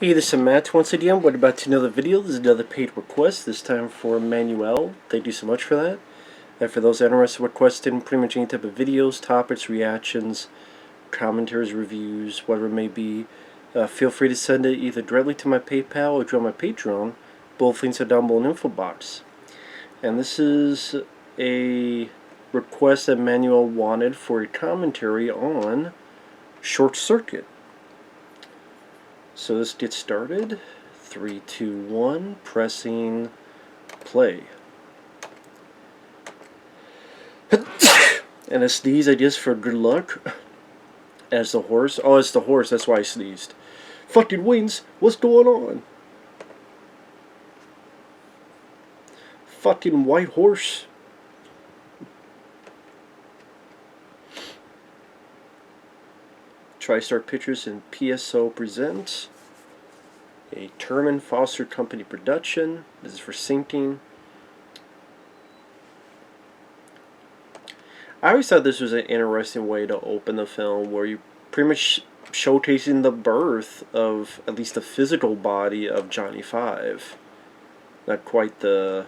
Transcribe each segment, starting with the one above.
Hey, this is Matt once again. We're about to another video. This is another paid request, this time for Manuel. Thank you so much for that. And for those interested in requesting pretty much any type of videos, topics, reactions, commentaries, reviews, whatever it may be, feel free to send it either directly to my PayPal or join my Patreon. Both links are down below in the info box. And this is a request that Manuel wanted for a commentary on Short Circuit. So let's get started. 3, 2, 1, pressing play. And I sneeze, I guess, for good luck. As the horse. Oh, it's the horse, that's why I sneezed. Fucking wings, what's going on? Fucking white horse. TriStar Pictures and PSO presents a Terman Foster Company production. This is for syncing. I always thought this was an interesting way to open the film, where you pretty much showcasing the birth of at least the physical body of Johnny Five. Not quite the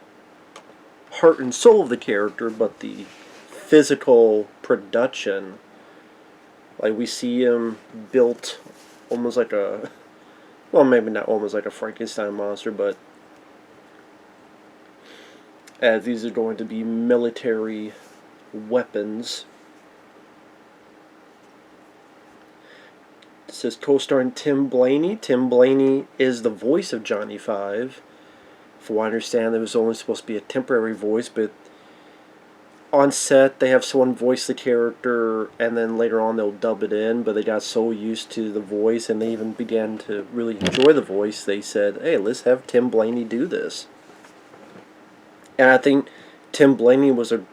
heart and soul of the character, but the physical production. Like, we see him built almost like a, well, maybe not almost like a Frankenstein monster, but as these are going to be military weapons. It says co-starring Tim Blaney. Tim Blaney is the voice of Johnny Five. From what I understand, it was only supposed to be a temporary voice, but on set they have someone voice the character, and then later on they'll dub it in. But they got so used to the voice, and they even began to really enjoy the voice, they said, hey, let's have Tim Blaney do this. And I think Tim Blaney was a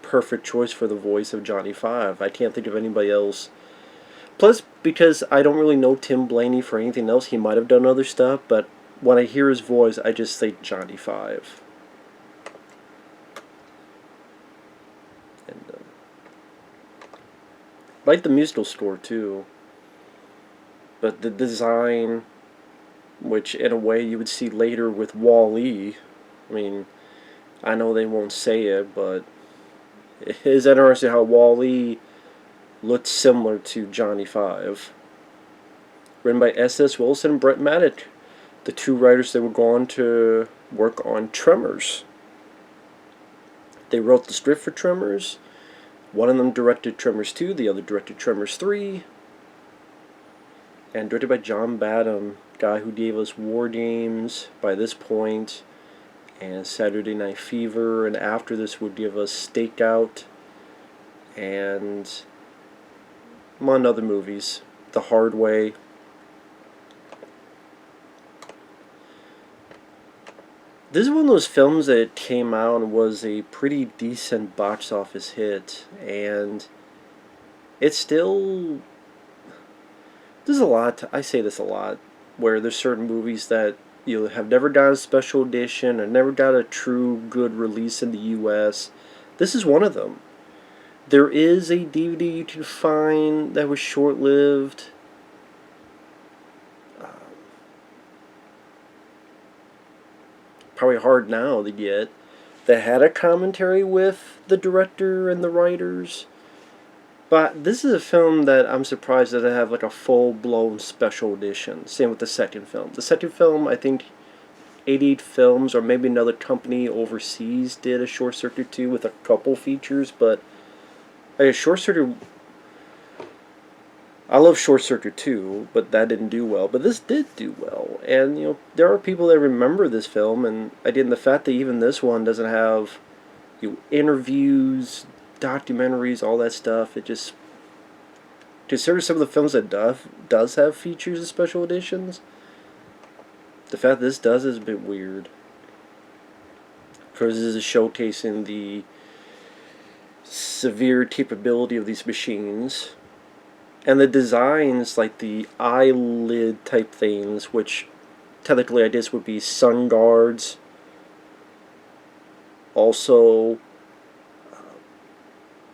perfect choice for the voice of Johnny Five. I can't think of anybody else. Plus, because I don't really know Tim Blaney for anything else, he might have done other stuff, but when I hear his voice, I just think Johnny Five. And I like the musical score too, but the design, which in a way you would see later with Wall-E, I mean, I know they won't say it, but it is interesting how Wall-E looked similar to Johnny Five. Written by S.S. Wilson and Brent Maddock, the two writers that would go on to work on Tremors. They wrote the script for Tremors. One of them directed Tremors 2, the other directed Tremors 3. And directed by John Badham, guy who gave us War Games by this point, and Saturday Night Fever, and after this would give us Stakeout, and among other movies, The Hard Way. This is one of those films that came out and was a pretty decent box office hit, and it's still, there's a lot, I say this a lot, where there's certain movies that you have never got a special edition or never got a true good release in the US. This is one of them. There is a DVD you can find that was short-lived. Probably hard now to get, that had a commentary with the director and the writers. But this is a film that I'm surprised that they have like a full-blown special edition. Same with the second film. The second film, I think 88 Films or maybe another company overseas did a Short Circuit 2 with a couple features, but like a Short Circuit, I love Short Circuit 2, but that didn't do well. But this did do well. And, you know, there are people that remember this film, and again, the fact that even this one doesn't have, you know, interviews, documentaries, all that stuff, it just, consider some of the films that does have features and special editions, the fact that this does is a bit weird. Because this is showcasing the severe capability of these machines. And the designs, like the eyelid type things, which technically I guess would be sun guards. Also,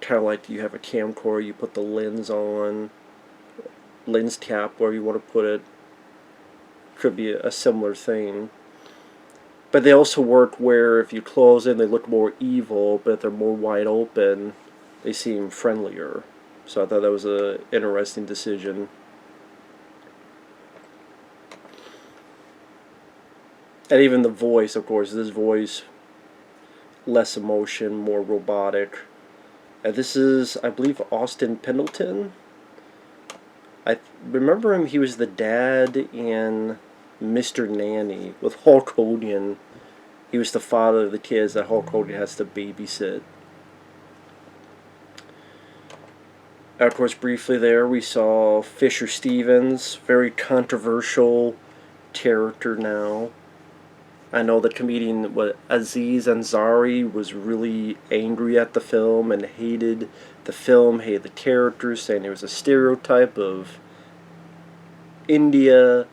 kind of like you have a camcorder, you put the lens on, lens cap where you want to put it. could be a similar thing. But they also work where if you close in, they look more evil, but if they're more wide open, they seem friendlier. So I thought that was an interesting decision. And even the voice, of course, this voice, less emotion, more robotic. And this is, I believe, Austin Pendleton. I remember him, he was the dad in Mr. Nanny with Hulk Hogan. He was the father of the kids that Hulk Hogan has to babysit. And of course, briefly there, we saw Fisher Stevens, very controversial character now. I know the comedian Aziz Ansari was really angry at the film and hated the film, hated the characters, saying it was a stereotype of India.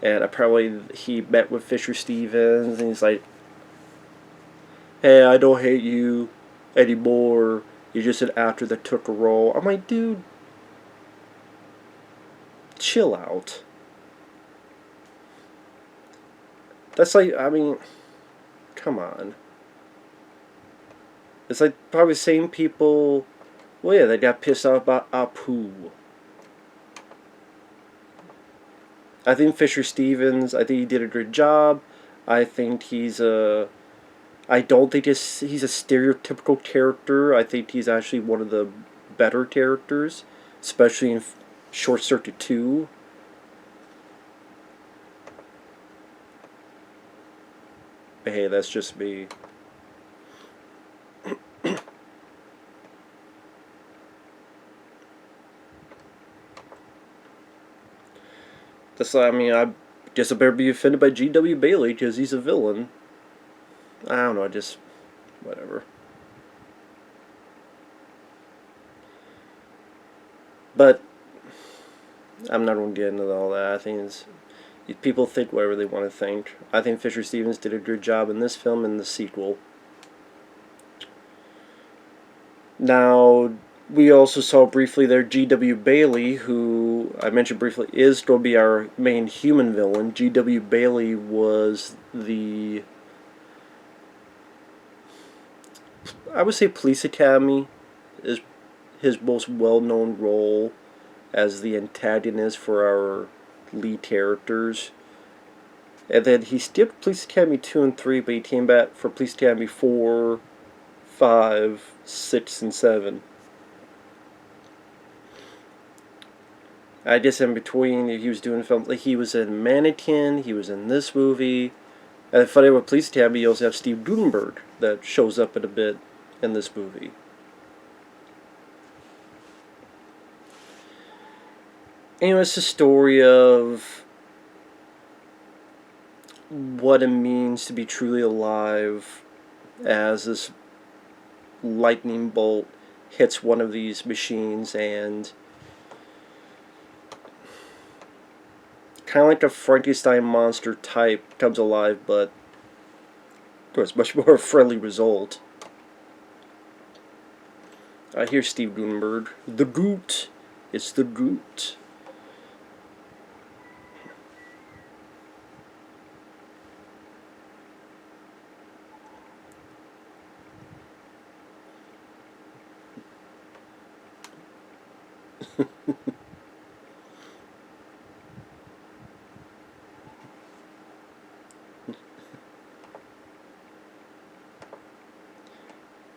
And apparently he met with Fisher Stevens and he's like, hey, I don't hate you anymore. You're just an actor that took a role. I'm like, dude, chill out. That's like, I mean, come on. It's like probably the same people, well, yeah, they got pissed off about Apu. I think Fisher Stevens, I think he did a good job. I think I don't think he's a stereotypical character. I think he's actually one of the better characters, especially in Short Circuit 2. But hey, that's just me. That's, I mean, I guess I better be offended by G.W. Bailey because he's a villain. I don't know, just whatever. But I'm not going to get into all that. I think people think whatever they want to think. I think Fisher Stevens did a good job in this film and the sequel. Now, we also saw briefly there G.W. Bailey, who I mentioned briefly is going to be our main human villain. G.W. Bailey was I would say Police Academy is his most well-known role as the antagonist for our lead characters. And then he skipped Police Academy 2 and 3, but he came back for Police Academy 4, 5, 6, and 7. I guess in between, he was doing film, like he was in Mannequin, he was in this movie. And funny with Police Academy, you also have Steve Guttenberg that shows up in a bit in this movie. Anyway, it's a story of what it means to be truly alive as this lightning bolt hits one of these machines and kind of like a Frankenstein monster type comes alive, but of course much more friendly result. Here's Steve Guttenberg. The Goot. It's the Goot.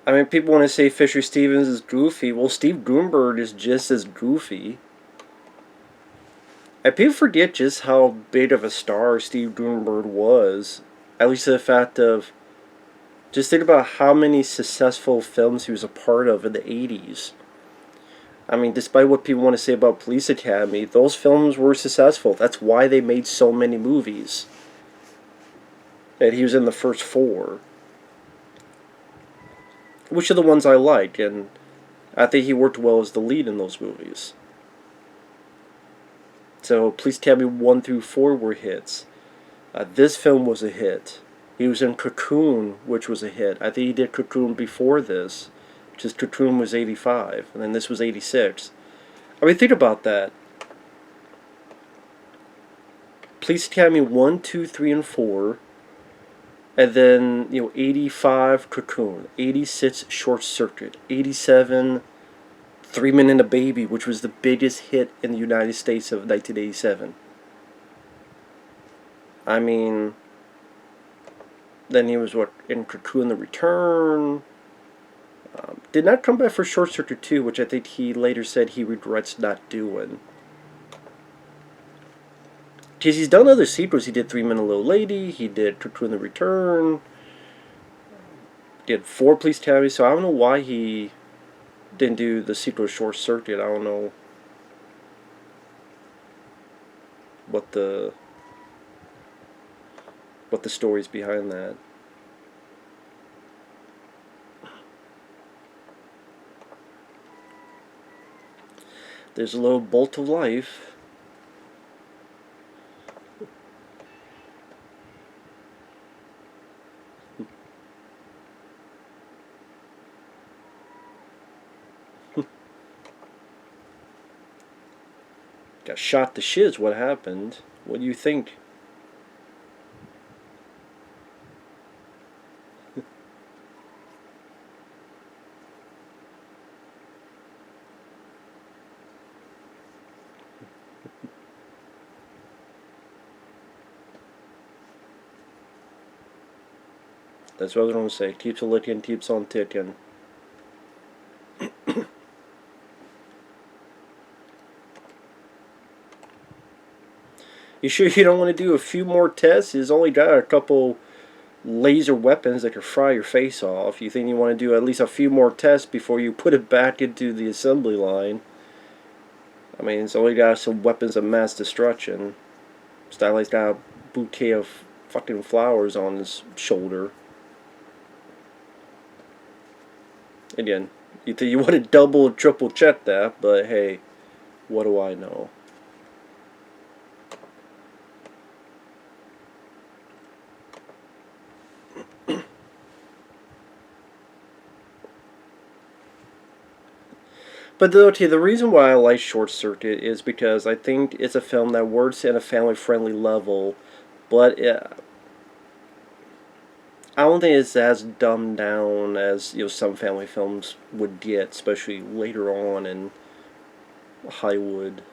I mean, people want to say Fisher Stevens is goofy. Well, Steve Guttenberg is just as goofy. And people forget just how big of a star Steve Guttenberg was. At least the fact of, just think about how many successful films he was a part of in the 80s. I mean, despite what people want to say about Police Academy, those films were successful. That's why they made so many movies. And he was in the first 4. Which are the ones I like, and I think he worked well as the lead in those movies. So, Police Academy 1 through 4 were hits. This film was a hit. He was in Cocoon, which was a hit. I think he did Cocoon before this, because Cocoon was 85, and then this was 86. I mean, think about that. Police Academy 1, 2, 3, and 4. And then, 85 Cocoon, 86 Short Circuit, 87 Three Men and a Baby, which was the biggest hit in the United States of 1987. I mean, then he was in Cocoon the Return. Did not come back for Short Circuit 2, which I think he later said he regrets not doing. Because he's done other sequels. He did Three Men and a Little Lady. He did Cocoon the Return. Did 4 Police Academy. So I don't know why he didn't do the sequel to Short Circuit. I don't know what the story's behind that. There's a little bolt of life. Got shot to shiz. What happened? What do you think? That's what I was going to say. Keeps a licking, keeps on ticking. You sure you don't want to do a few more tests? He's only got a couple laser weapons that can fry your face off. You think you want to do at least a few more tests before you put it back into the assembly line? I mean, it's only got some weapons of mass destruction. Styline's got a bouquet of fucking flowers on his shoulder. Again, you think you want to double or triple check that, but hey, what do I know? But the reason why I like Short Circuit is because I think it's a film that works at a family-friendly level, but I don't think it's as dumbed down as some family films would get, especially later on in Hollywood.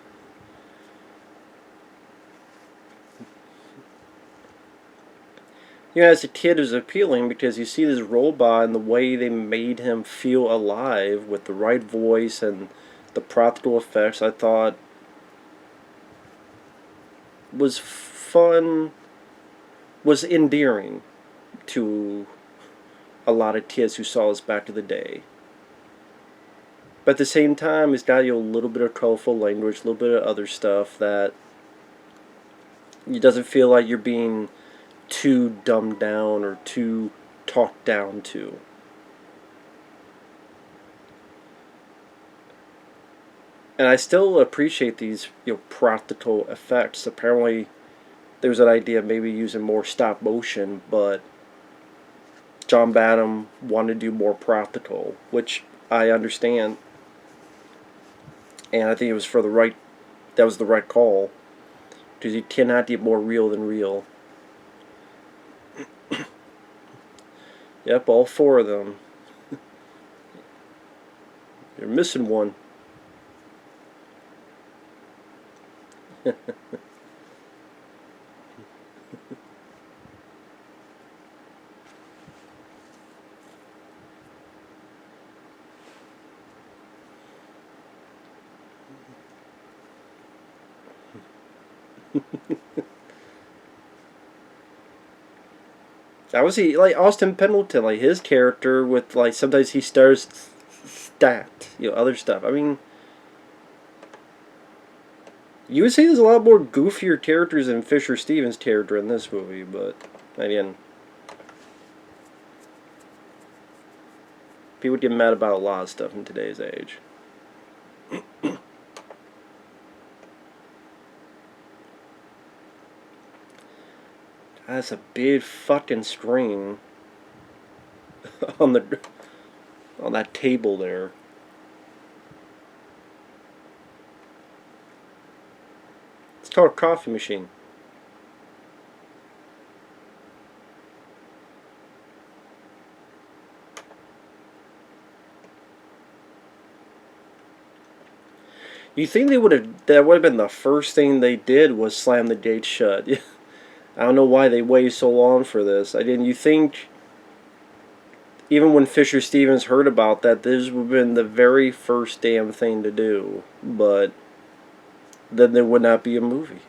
As a kid, it was appealing because you see this robot and the way they made him feel alive with the right voice and the practical effects, I thought was fun, was endearing to a lot of kids who saw this back in the day. But at the same time, it's got a little bit of colorful language, a little bit of other stuff that it doesn't feel like you're being too dumbed down or too talked down to. And I still appreciate these practical effects. Apparently there was an idea of maybe using more stop motion, but John Badham wanted to do more practical, which I understand. And I think it was that was the right call, because you cannot get more real than real. Yep, all 4 of them. You're missing one. That was like Austin Pendleton, like his character with sometimes he stars that, other stuff. I mean, you would say there's a lot more goofier characters than Fisher Stevens' character in this movie, but again, people get mad about a lot of stuff in today's age. That's a big fucking screen on that table there. It's called a coffee machine. You think they would have? That would have been the first thing they did was slam the gate shut. I don't know why they waited so long for this. I didn't. You think even when Fisher Stevens heard about that, this would have been the very first damn thing to do. But then there would not be a movie.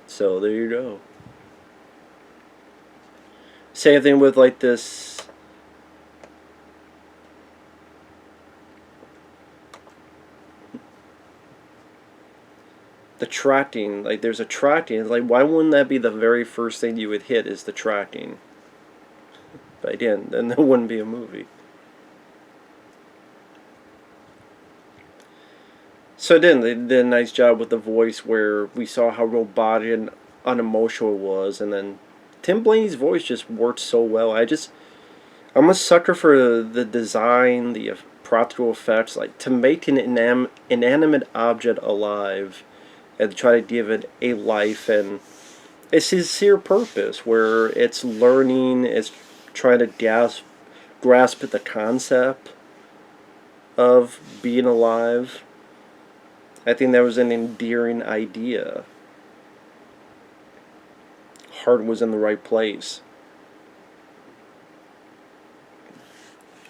So there you go. Same thing with like this. The tracking, like there's a tracking. Like why wouldn't that be the very first thing you would hit? Is the tracking? But again, then there wouldn't be a movie. So then they did a nice job with the voice where we saw how robotic and unemotional it was, and then Tim Blaney's voice just worked so well. I'm a sucker for the design, the practical effects, like to make an inanimate object alive and try to give it a life and a sincere purpose where it's learning, it's trying to grasp the concept of being alive. I think that was an endearing idea. Heart was in the right place.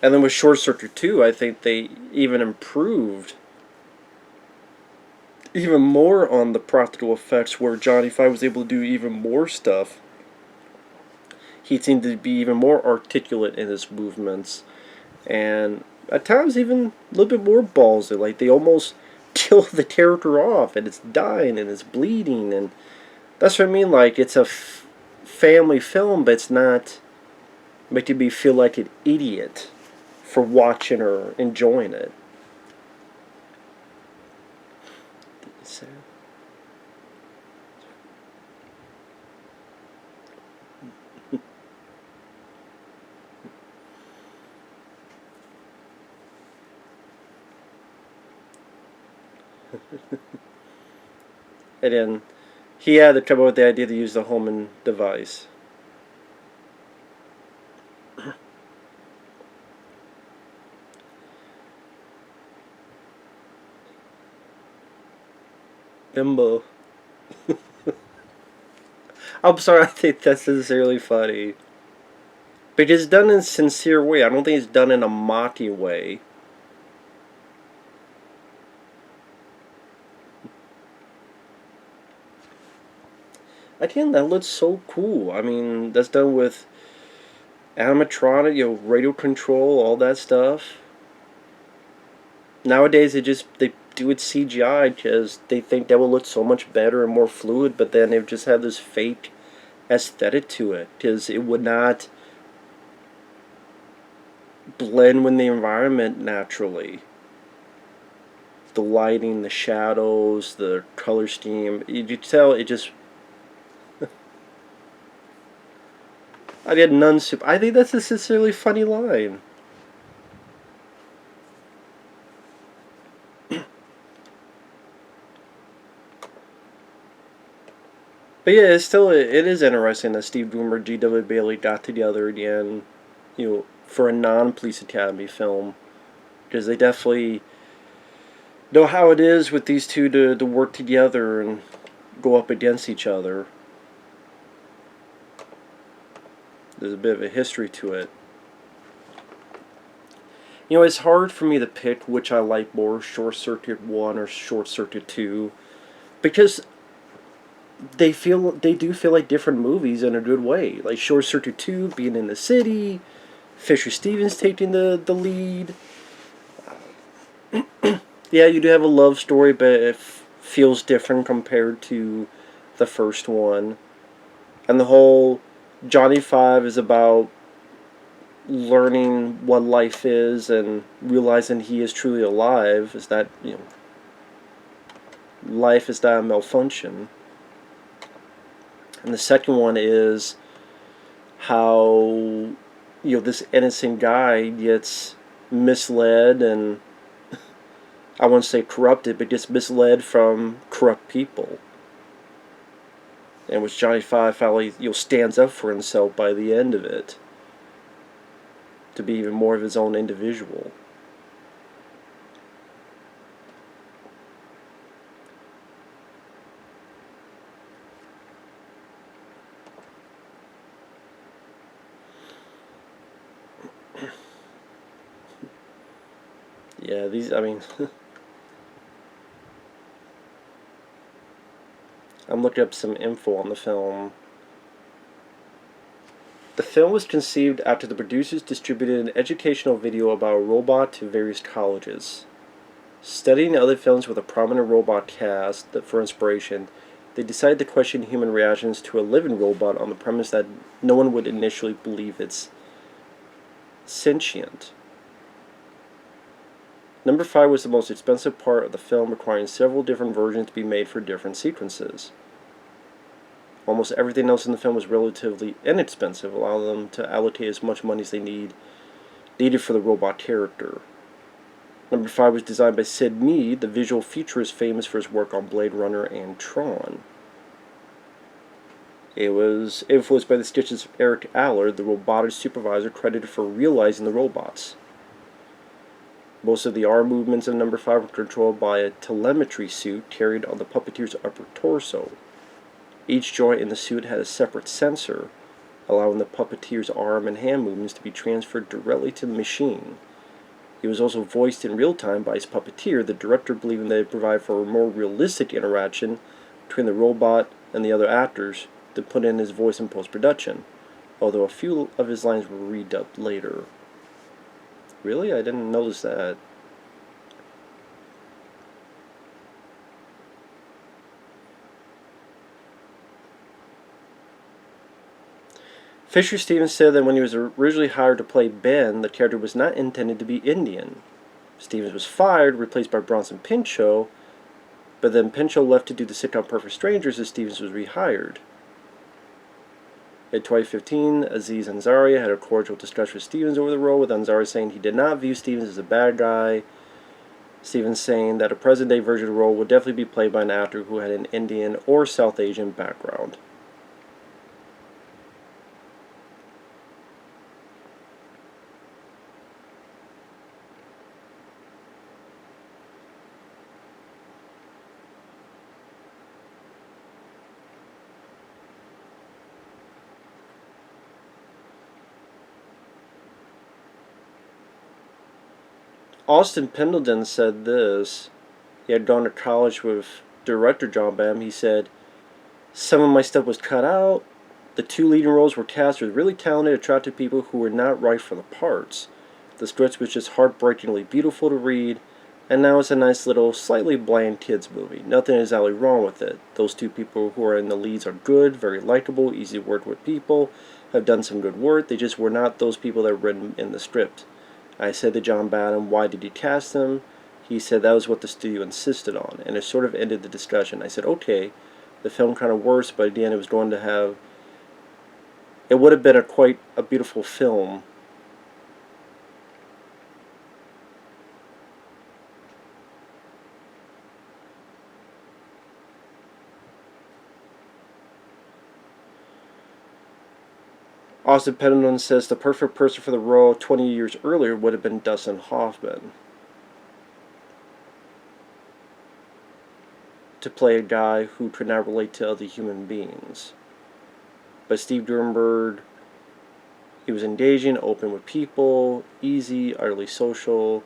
And then with Short Circuit 2, I think they even improved even more on the practical effects where Johnny Five was able to do even more stuff. He seemed to be even more articulate in his movements. And at times even a little bit more ballsy. Like they almost kill the character off and it's dying and it's bleeding. And that's what I mean. Like it's a family film, but it's not making me feel like an idiot for watching or enjoying it. And then he had the trouble with the idea to use the homing device. Bimbo. I'm sorry, I think that's sincerely funny. But it's done in a sincere way. I don't think it's done in a mocking way. Again, that looks so cool. I mean, that's done with animatronic, radio control, all that stuff. Nowadays, they do it CGI because they think that will look so much better and more fluid. But then they've just had this fake aesthetic to it because it would not blend with the environment naturally. The lighting, the shadows, the color scheme, you tell it just. I get none soup. I think that's a sincerely funny line. But yeah, it is interesting that Steve Boomer, G.W. Bailey got together again, for a non-Police Academy film, because they definitely know how it is with these two to work together and go up against each other. There's a bit of a history to it. It's hard for me to pick which I like more, Short Circuit 1 or Short Circuit 2, because they do feel like different movies in a good way. Like Short Circuit 2 being in the city, Fisher Stevens taking the lead. Yeah, you do have a love story, but it feels different compared to the first one. And the whole Johnny Five is about learning what life is and realizing he is truly alive. Is that, life is not a malfunction. And the second one is how, this innocent guy gets misled and, I won't say corrupted, but gets misled from corrupt people. And which Johnny Five finally, stands up for himself by the end of it. To be even more of his own individual. Yeah, these, I mean, I'm looking up some info on the film. The film was conceived after the producers distributed an educational video about a robot to various colleges. Studying other films with a prominent robot cast for inspiration, they decided to question human reactions to a living robot on the premise that no one would initially believe it's sentient. Number 5 was the most expensive part of the film, requiring several different versions to be made for different sequences. Almost everything else in the film was relatively inexpensive, allowing them to allocate as much money as they needed for the robot character. Number 5 was designed by Sid Mead, the visual futurist famous for his work on Blade Runner and Tron. It was influenced by the sketches of Eric Allard, the robotics supervisor credited for realizing the robots. Most of the arm movements in Number 5 were controlled by a telemetry suit carried on the puppeteer's upper torso. Each joint in the suit had a separate sensor, allowing the puppeteer's arm and hand movements to be transferred directly to the machine. He was also voiced in real time by his puppeteer, the director believing they would provide for a more realistic interaction between the robot and the other actors to put in his voice in post-production, although a few of his lines were redubbed later. Really? I didn't notice that. Fisher Stevens said that when he was originally hired to play Ben, the character was not intended to be Indian. Stevens was fired, replaced by Bronson Pinchot, but then Pinchot left to do the sitcom Perfect Strangers as Stevens was rehired. In 2015, Aziz Ansari had a cordial discussion with Stevens over the role, with Ansari saying he did not view Stevens as a bad guy. Stevens saying that a present-day version of the role would definitely be played by an actor who had an Indian or South Asian background. Austin Pendleton said this. He had gone to college with director John Badham. He said, "Some of my stuff was cut out. The 2 leading roles were cast with really talented, attractive people who were not right for the parts. The script was just heartbreakingly beautiful to read, and now it's a nice little, slightly bland kids movie. Nothing is exactly wrong with it. Those 2 people who are in the leads are good, very likable, easy to work with people, have done some good work. They just were not those people that were written in the script." I said to John Badham, "Why did you cast them?" He said that was what the studio insisted on, and it sort of ended the discussion. I said, okay, the film kind of works, but at the end it would have been quite a beautiful film. Austin Pendleton says the perfect person for the role 20 years earlier would have been Dustin Hoffman, to play a guy who could not relate to other human beings. But Steve Guttenberg, he was engaging, open with people, easy, utterly social.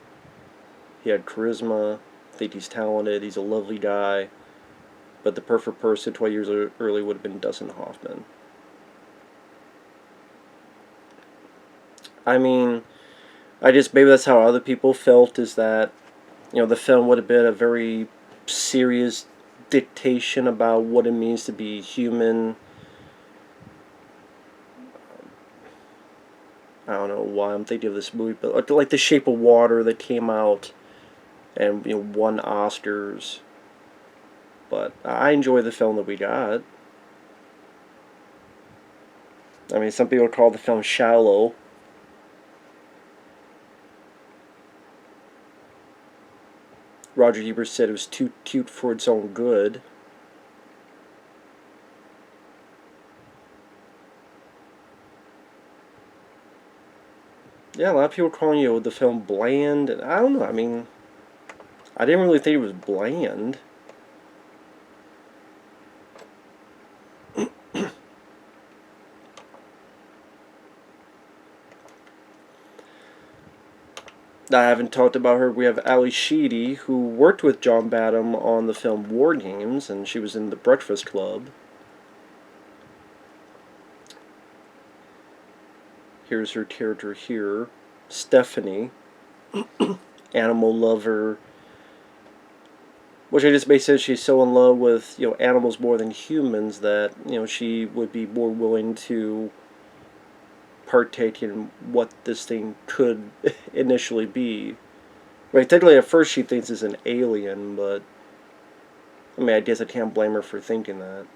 He had charisma. I think he's talented. He's a lovely guy. But the perfect person 20 years earlier would have been Dustin Hoffman. I mean, maybe that's how other people felt, is that, the film would have been a very serious dictation about what it means to be human. I don't know why I'm thinking of this movie, but like The Shape of Water that came out and won Oscars. But I enjoy the film that we got. I mean, some people call the film shallow. Roger Ebert said it was too cute for its own good. Yeah, a lot of people are calling the film bland, and I don't know. I mean, I didn't really think it was bland. I haven't talked about her. We have Ally Sheedy, who worked with John Badham on the film War Games, and she was in The Breakfast Club. Here's her character here, Stephanie, animal lover, which I just basically said she's so in love with animals more than humans that she would be more willing to partake in what this thing could initially be. Right, technically at first she thinks it's an alien, but I mean I guess I can't blame her for thinking that.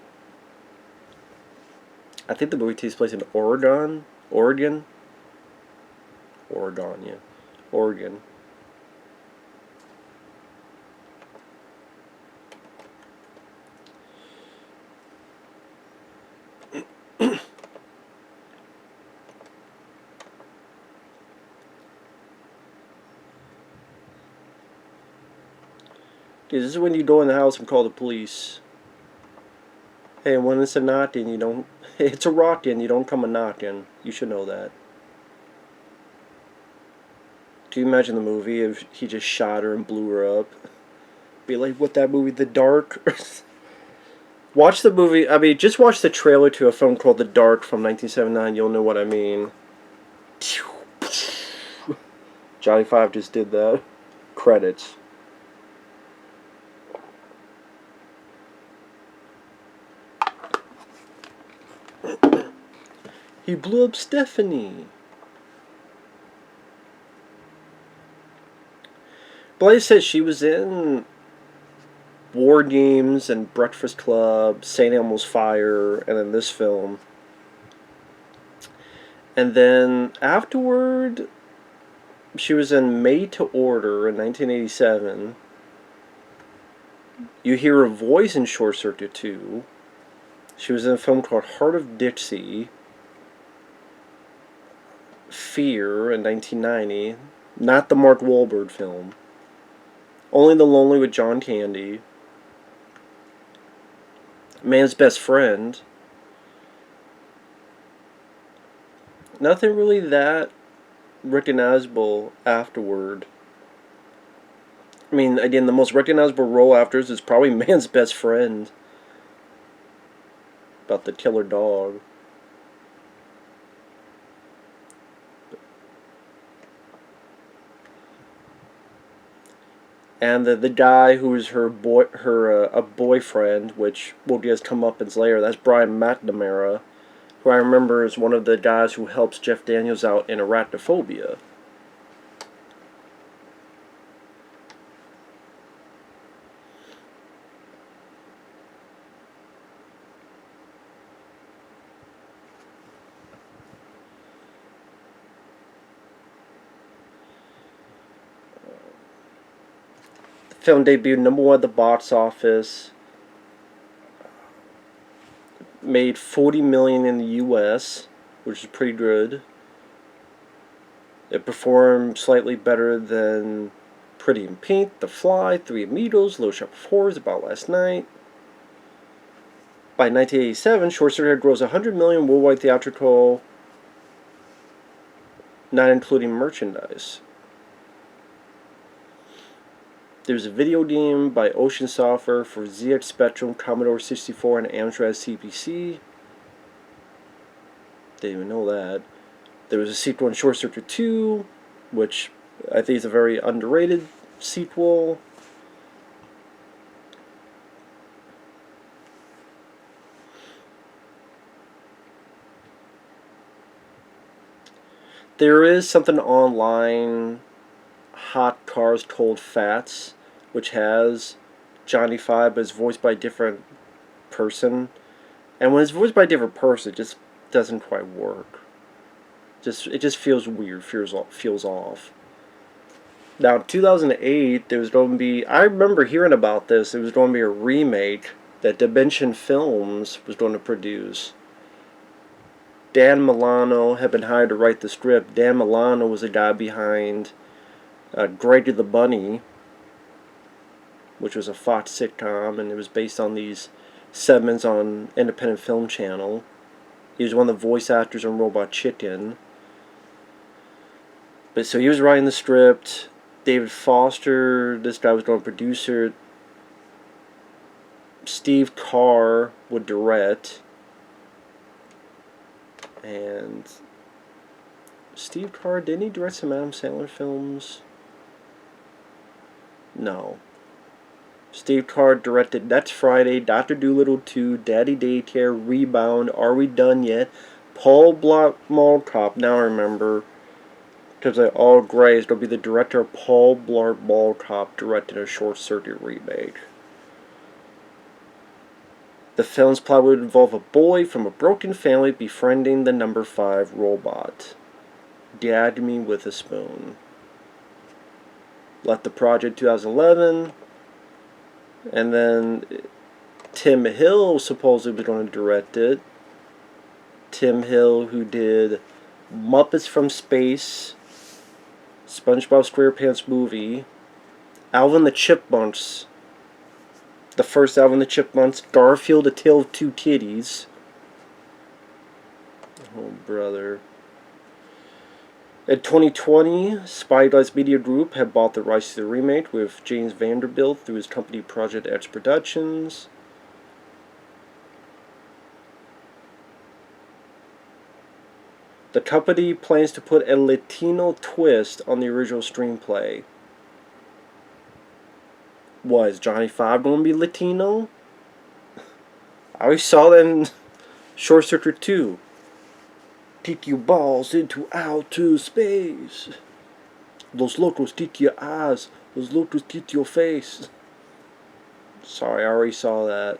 I think the movie takes place in Oregon. Oregon, yeah. Oregon. This is when you go in the house and call the police. Hey, when it's a knocking, you don't... It's a rockin', you don't come a knocking. You should know that. Do you imagine the movie if he just shot her and blew her up? Be like, what, that movie, The Dark? Watch the movie, I mean, just watch the trailer to a film called The Dark from 1979, you'll know what I mean. Johnny Five just did that. Credits. He blew up Stephanie. Blaze said she was in War Games and Breakfast Club, St. Elmo's Fire, and then this film. And then afterward, she was in Made to Order in 1987. You hear her voice in Short Circuit 2. She was in a film called Heart of Dixie. Fear in 1990. Not the Mark Wahlberg film. Only the Lonely with John Candy. Man's Best Friend. Nothing really that recognizable afterward. I mean, again, the most recognizable role afterwards is probably Man's Best Friend. About the killer dog. And the guy who's her boyfriend, which will just come up in later, that's Brian McNamara, who I remember is one of the guys who helps Jeff Daniels out in Arachnophobia. The film debuted #1 at the box office. Made $40 million in the U.S., which is pretty good. It performed slightly better than Pretty in Pink, The Fly, Three Amigos, Little Shop of Horrors, About Last Night. By 1987, Short Circuit grossed $100 million worldwide theatrical, not including merchandise. There's a video game by Ocean Software for ZX Spectrum, Commodore 64, and Amstrad CPC. Didn't even know that. There was a sequel in Short Circuit 2, which I think is a very underrated sequel. There is something online, Hot Cars Cold Fats, which has Johnny Five, but it's voiced by a different person. And when it's voiced by a different person, it just doesn't quite work. It just feels weird, feels off. Now, in 2008, there was going to be, I remember hearing about this, there was going to be a remake that Dimension Films was going to produce. Dan Milano had been hired to write the script. Dan Milano was the guy behind Greg the Bunny, which was a Fox sitcom, and it was based on these segments on Independent Film Channel. He was one of the voice actors on Robot Chicken. But so he was writing the script. David Foster, this guy was going to produce it. Steve Carr would direct. And Steve Carr, didn't he direct some Adam Sandler films? No. Steve Carr directed Next Friday, Dr. Dolittle 2, Daddy Daycare, Rebound, Are We Done Yet? Paul Blart Mall Cop, now I remember. Because they all grazed, will be the director of Paul Blart Mall Cop directing a Short Circuit remake. The film's plot would involve a boy from a broken family befriending the number 5 robot. Gag me with a spoon. Left the project 2011. And then Tim Hill supposedly was going to direct it. Tim Hill, who did Muppets from Space, SpongeBob SquarePants movie, Alvin the Chipmunks, the first Alvin the Chipmunks, Garfield, A Tale of Two Kitties. Oh, brother. In 2020, Spyglass Media Group had bought the rights to the remake with James Vanderbilt through his company Project X Productions. The company plans to put a Latino twist on the original screenplay. Was Johnny Five going to be Latino? I always saw that in Short Circuit 2. Kick your balls into outer space. Those locals kick your eyes. Those locals kick your face. Sorry, I already saw that.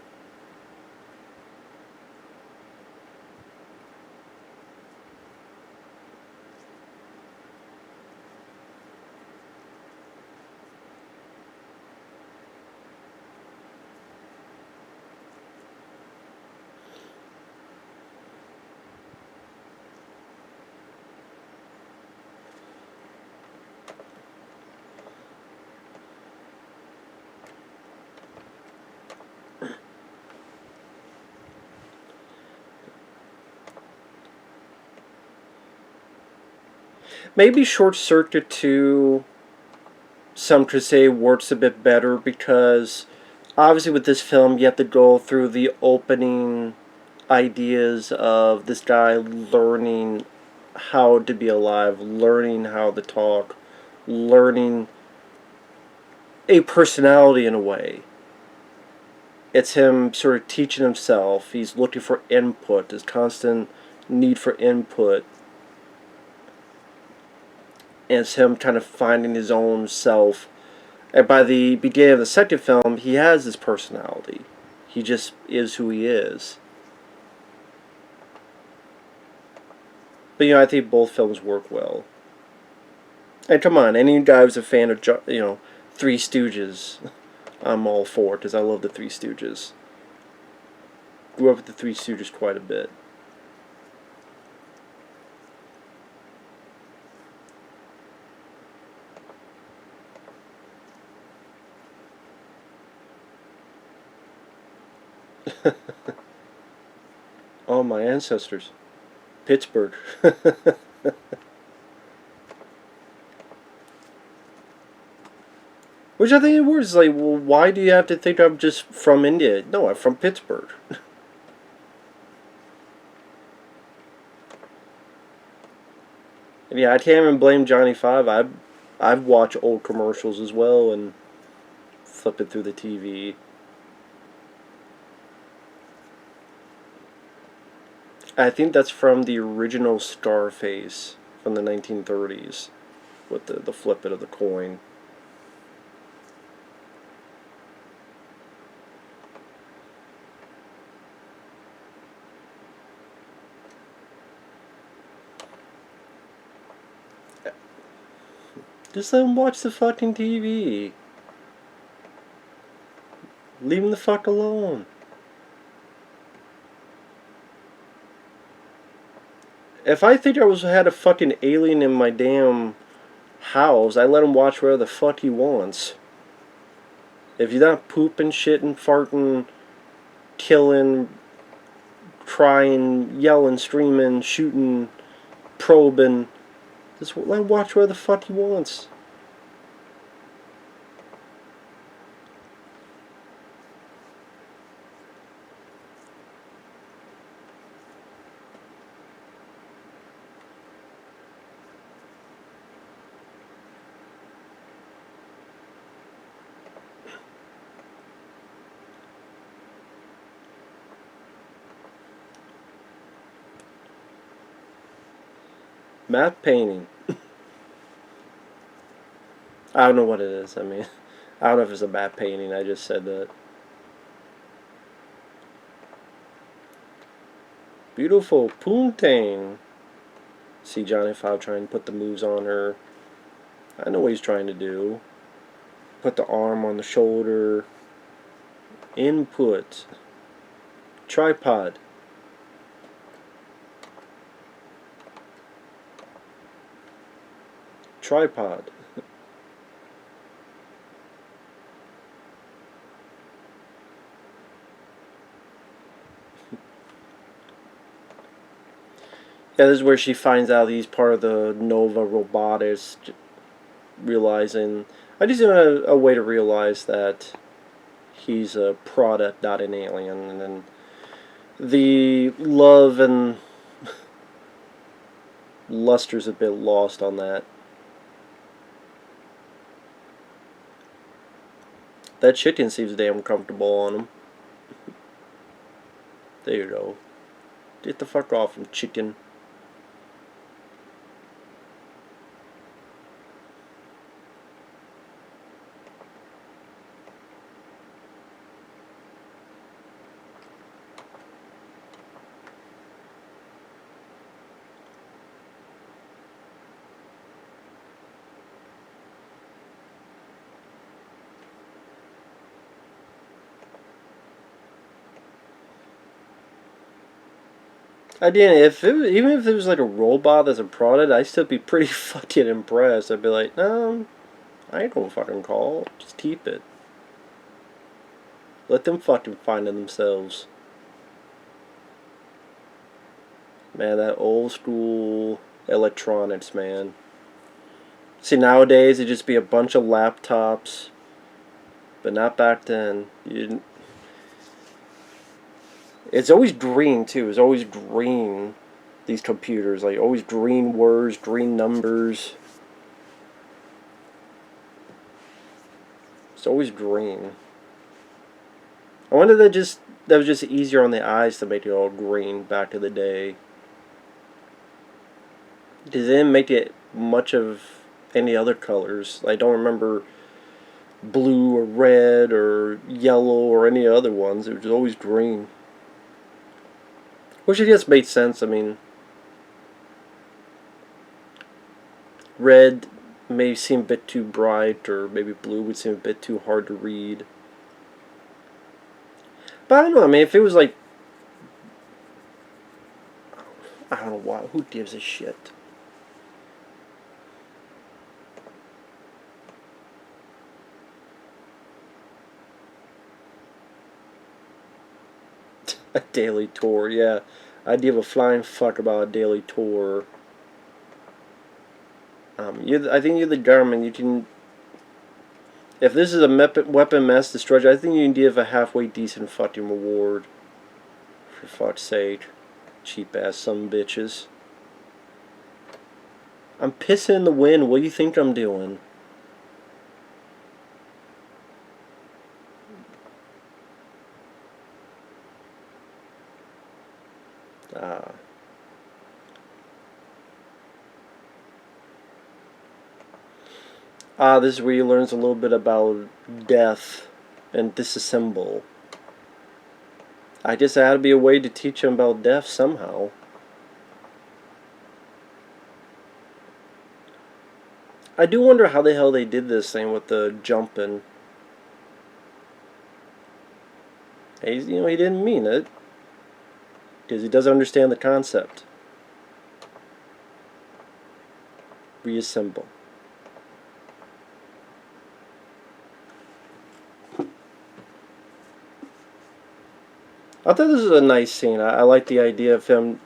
Maybe Short Circuit 2, some could say, works a bit better because obviously with this film you have to go through the opening ideas of this guy learning how to be alive, learning how to talk, learning a personality in a way. It's him sort of teaching himself. He's looking for input, his constant need for input. And it's him kind of finding his own self. And by the beginning of the second film, he has his personality. He just is who he is. But, I think both films work well. And come on, any guy who's a fan of, Three Stooges, I'm all for it, because I love the Three Stooges. Grew up with the Three Stooges quite a bit. Oh, my ancestors. Pittsburgh. Which I think it was like, well, why do you have to think I'm just from India? No, I'm from Pittsburgh. And yeah, I can't even blame Johnny Five. I've watched old commercials as well and flip it through the TV. I think that's from the original Scarface from the 1930s with the flip it of the coin. Just let him watch the fucking TV. Leave him the fuck alone. If I think had a fucking alien in my damn house, I let him watch whatever the fuck he wants. If you're not pooping, shitting, farting, killing, crying, yelling, screaming, shooting, probing, Just let him watch where the fuck he wants. Matte painting. I don't know what it is. I mean, I don't know if it's a matte painting. I just said that. Beautiful poontang. See Johnny Five trying to put the moves on her. I know what he's trying to do. Put the arm on the shoulder. Input. Tripod. Tripod. Yeah, this is where she finds out he's part of the Nova Robotics, realizing... I just need a way to realize that he's a product, not an alien, and then the love and luster's a bit lost on that. That chicken seems damn comfortable on him. There you go. Get the fuck off him, chicken. Even if it was like a robot as a product, I'd still be pretty fucking impressed. I'd be like, I ain't gonna fucking call. Just keep it. Let them fucking find it themselves. Man, that old school electronics, man. See, nowadays it'd just be a bunch of laptops, but not back then. You didn't. It's always green too. It's always green. These computers, like always green words, green numbers. It's always green. I wonder that was just easier on the eyes to make it all green back in the day. They didn't make it much of any other colors. I don't remember blue or red or yellow or any other ones. It was always green. Which I guess made sense. I mean, red may seem a bit too bright, or maybe blue would seem a bit too hard to read. But I don't know, I mean, if it was like... I don't know why. Who gives a shit? A daily tour, yeah. I'd give a flying fuck about a daily tour. I think you're the government. You can... If this is a weapon mass destruction, I think you can give a halfway decent fucking reward. For fuck's sake. Cheap ass some bitches. I'm pissing in the wind. What do you think I'm doing? This is where he learns a little bit about death and disassemble. I guess there had to be a way to teach him about death somehow. I do wonder how the hell they did this thing with the jumping. He didn't mean it. Because he doesn't understand the concept. Reassemble. I thought this was a nice scene. I like the idea of him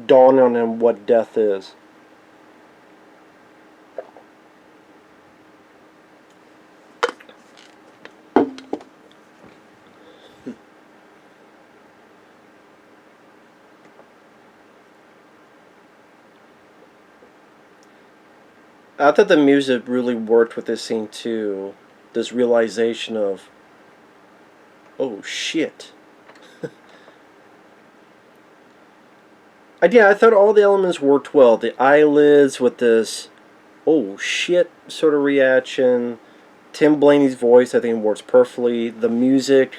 dawning on him what death is. I thought the music really worked with this scene too. This realization of, oh shit. Yeah, I thought all the elements worked well. The eyelids with this, oh shit sort of reaction. Tim Blaney's voice, I think, works perfectly. The music,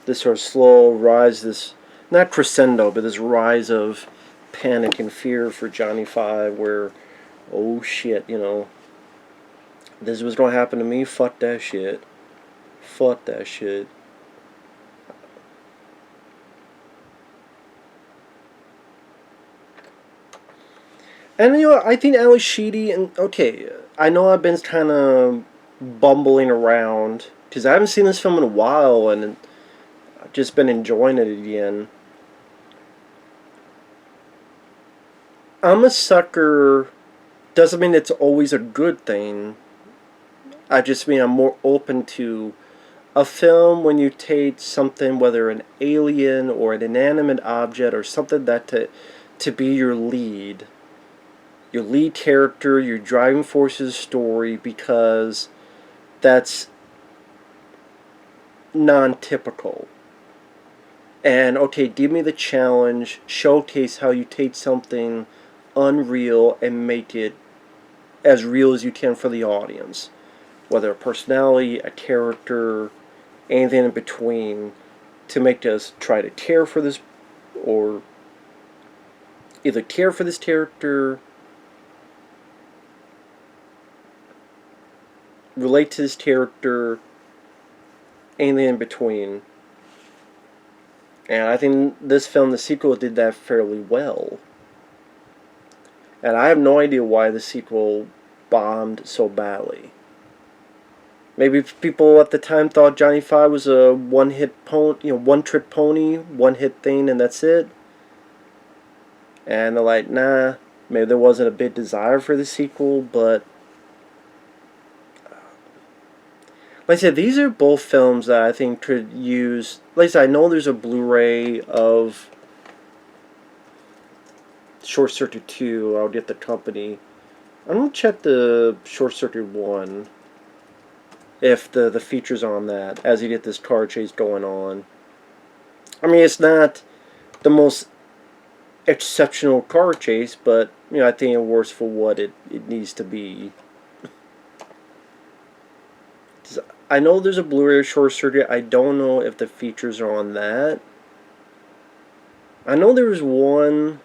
this sort of slow rise, this, not crescendo, but this rise of panic and fear for Johnny Five, where, oh shit, this was gonna happen to me. Fuck that shit. Fuck that shit. And I think Ally Sheedy, and okay, I know I've been kind of bumbling around because I haven't seen this film in a while, and I've just been enjoying it again. I'm a sucker. Doesn't mean it's always a good thing. I just mean I'm more open to a film when you take something, whether an alien or an inanimate object or something that to be your lead character, your driving force of the story, because that's non-typical. And okay, give me the challenge, showcase how you take something unreal and make it as real as you can for the audience. Whether a personality, a character, anything in between, to make us try to care for this, or either care for this character, relate to this character, anything in between. And I think this film, the sequel, did that fairly well. And I have no idea why the sequel bombed so badly. Maybe people at the time thought Johnny Five was a one-hit pony, one-trick pony, one-hit thing, and that's it. And they're like, nah. Maybe there wasn't a big desire for the sequel, but like I said, these are both films that I think could use. Like I said, I know there's a Blu-ray of Short Circuit 2. I'll get the company. I'm gonna check the Short Circuit 1. If the features on that, as you get this car chase going on. I mean, it's not the most exceptional car chase, but I think it works for what it needs to be. I know there's a Blu-ray of Short Circuit. I don't know if the features are on that. I know there was one.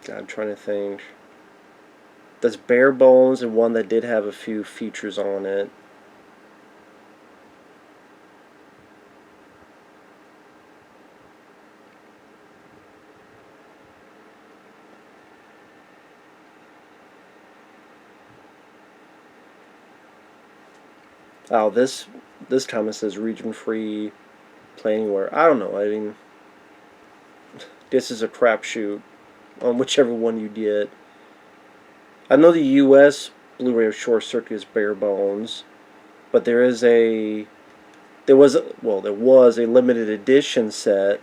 God, I'm trying to think. That's bare bones, and one that did have a few features on it. Oh, this comment says region free, play anywhere. I don't know. I mean, this is a crapshoot on whichever one you get. I know the U.S. Blu-ray of Short Circuit is bare bones, but there was a limited edition set.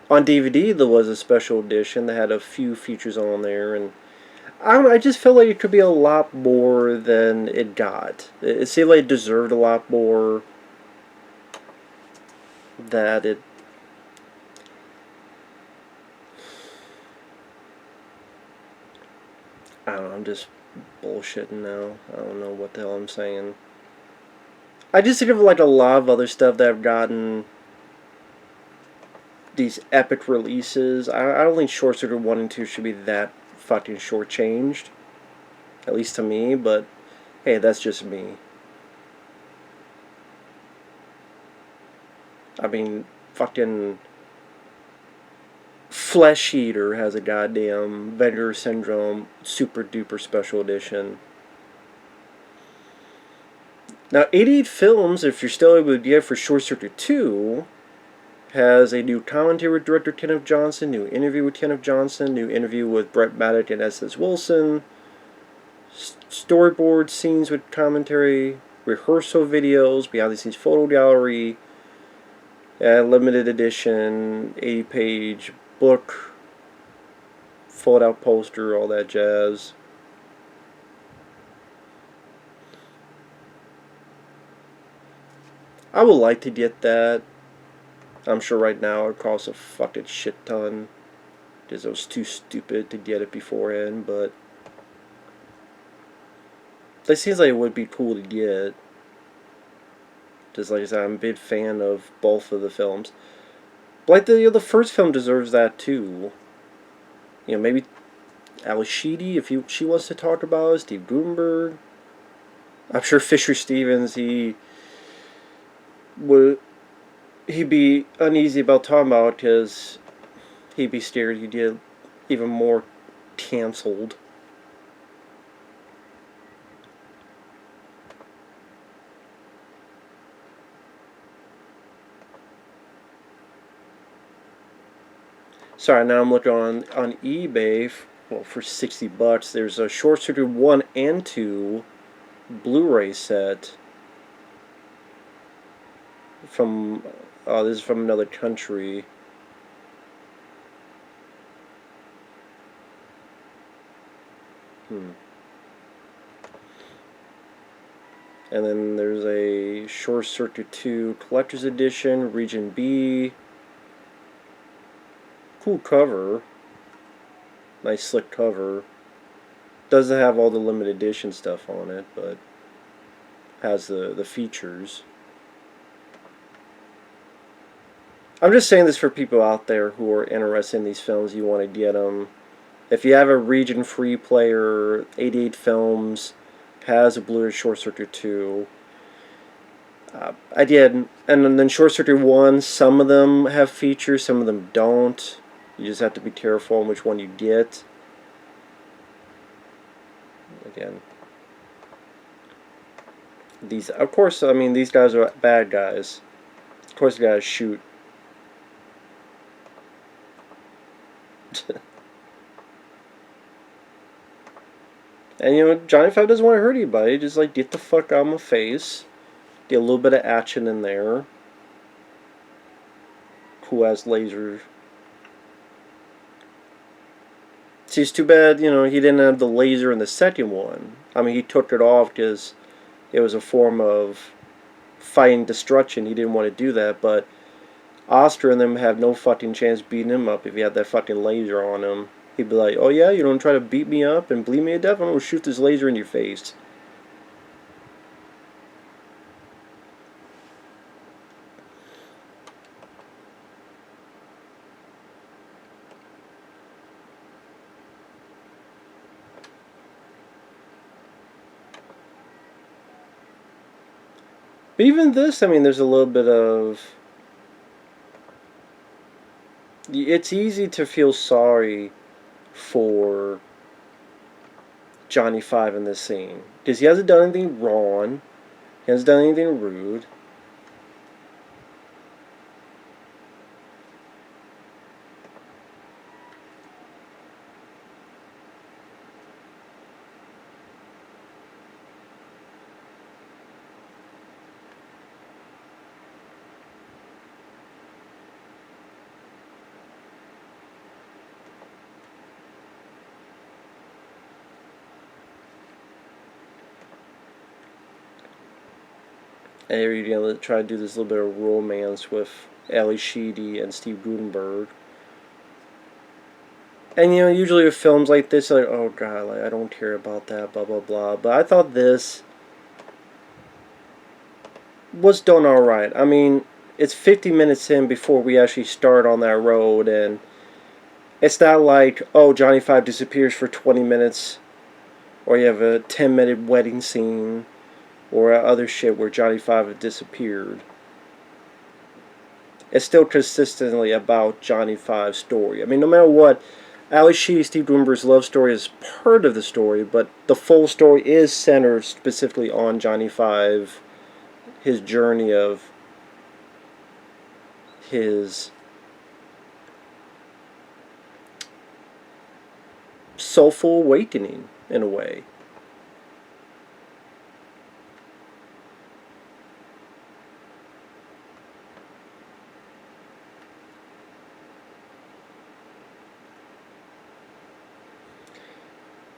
On DVD, there was a special edition that had a few features on there, and I don't know, I just felt like it could be a lot more than it got. It seemed like it deserved a lot more. That it. I don't know, I'm just bullshitting now. I don't know what the hell I'm saying. I just think of like a lot of other stuff that have gotten these epic releases. I don't think Short Circuit 1 and 2 should be that fucking shortchanged. At least to me, but hey, that's just me. I mean, fucking Flesh Eater has a goddamn Vinegar Syndrome super duper special edition. Now, 88 Films, if you're still able to get for Short Circuit 2, has a new commentary with director Kenneth Johnson, new interview with Kenneth Johnson, new interview with Brent Maddock and S.S. Wilson, storyboard scenes with commentary, rehearsal videos, behind the scenes photo gallery, limited edition 80-page book fold out poster, all that jazz. I would like to get that. I'm sure right now it costs a fucking shit ton, because it was too stupid to get it beforehand, but it seems like it would be cool to get. Just like I said, I'm a big fan of both of the films. But like the first film deserves that too. Maybe Ally Sheedy, if she wants to talk about it, Steve Guttenberg. I'm sure Fisher Stevens, he'd be uneasy about talking about it because he'd be scared he'd get even more canceled. Sorry, now I'm looking on eBay. For $60, there's a Short Circuit 1 and 2 Blu-ray set from. This is from another country. And then there's a Short Circuit 2 Collector's Edition, Region B. Cool cover. Nice slick cover. Doesn't have all the limited edition stuff on it, but has the features. I'm just saying this for people out there who are interested in these films. You want to get them. If you have a region free player, 88 Films has a Blu-ray Short Circuit 2. I did, and then Short Circuit 1, some of them have features, some of them don't. You just have to be careful on which one you get. Again, these, of course, I mean, these guys are bad guys. Of course, you gotta shoot. And Johnny Five doesn't want to hurt anybody. Just like get the fuck out of my face. Get a little bit of action in there. Cool ass laser. See, it's too bad, he didn't have the laser in the second one. I mean, he took it off because it was a form of fighting destruction. He didn't want to do that, but Oscar and them have no fucking chance beating him up if he had that fucking laser on him. He'd be like, oh yeah, you don't try to beat me up and bleed me to death? I'm going to shoot this laser in your face. But even this, I mean, there's a little bit of... It's easy to feel sorry for Johnny Five in this scene. Because he hasn't done anything wrong. He hasn't done anything rude. And you're going to try to do this little bit of romance with Ally Sheedy and Steve Guttenberg. And usually with films like this, like, oh god, like, I don't care about that, blah blah blah. But I thought this was done alright. I mean, it's 50 minutes in before we actually start on that road, and it's not like, oh, Johnny Five disappears for 20 minutes, or you have a 10-minute wedding scene, or other shit where Johnny Five had disappeared. It's still consistently about Johnny Five's story. I mean, no matter what, Ally Sheedy, Steve Guttenberg's love story is part of the story, but the full story is centered specifically on Johnny Five, his journey of his soulful awakening, in a way.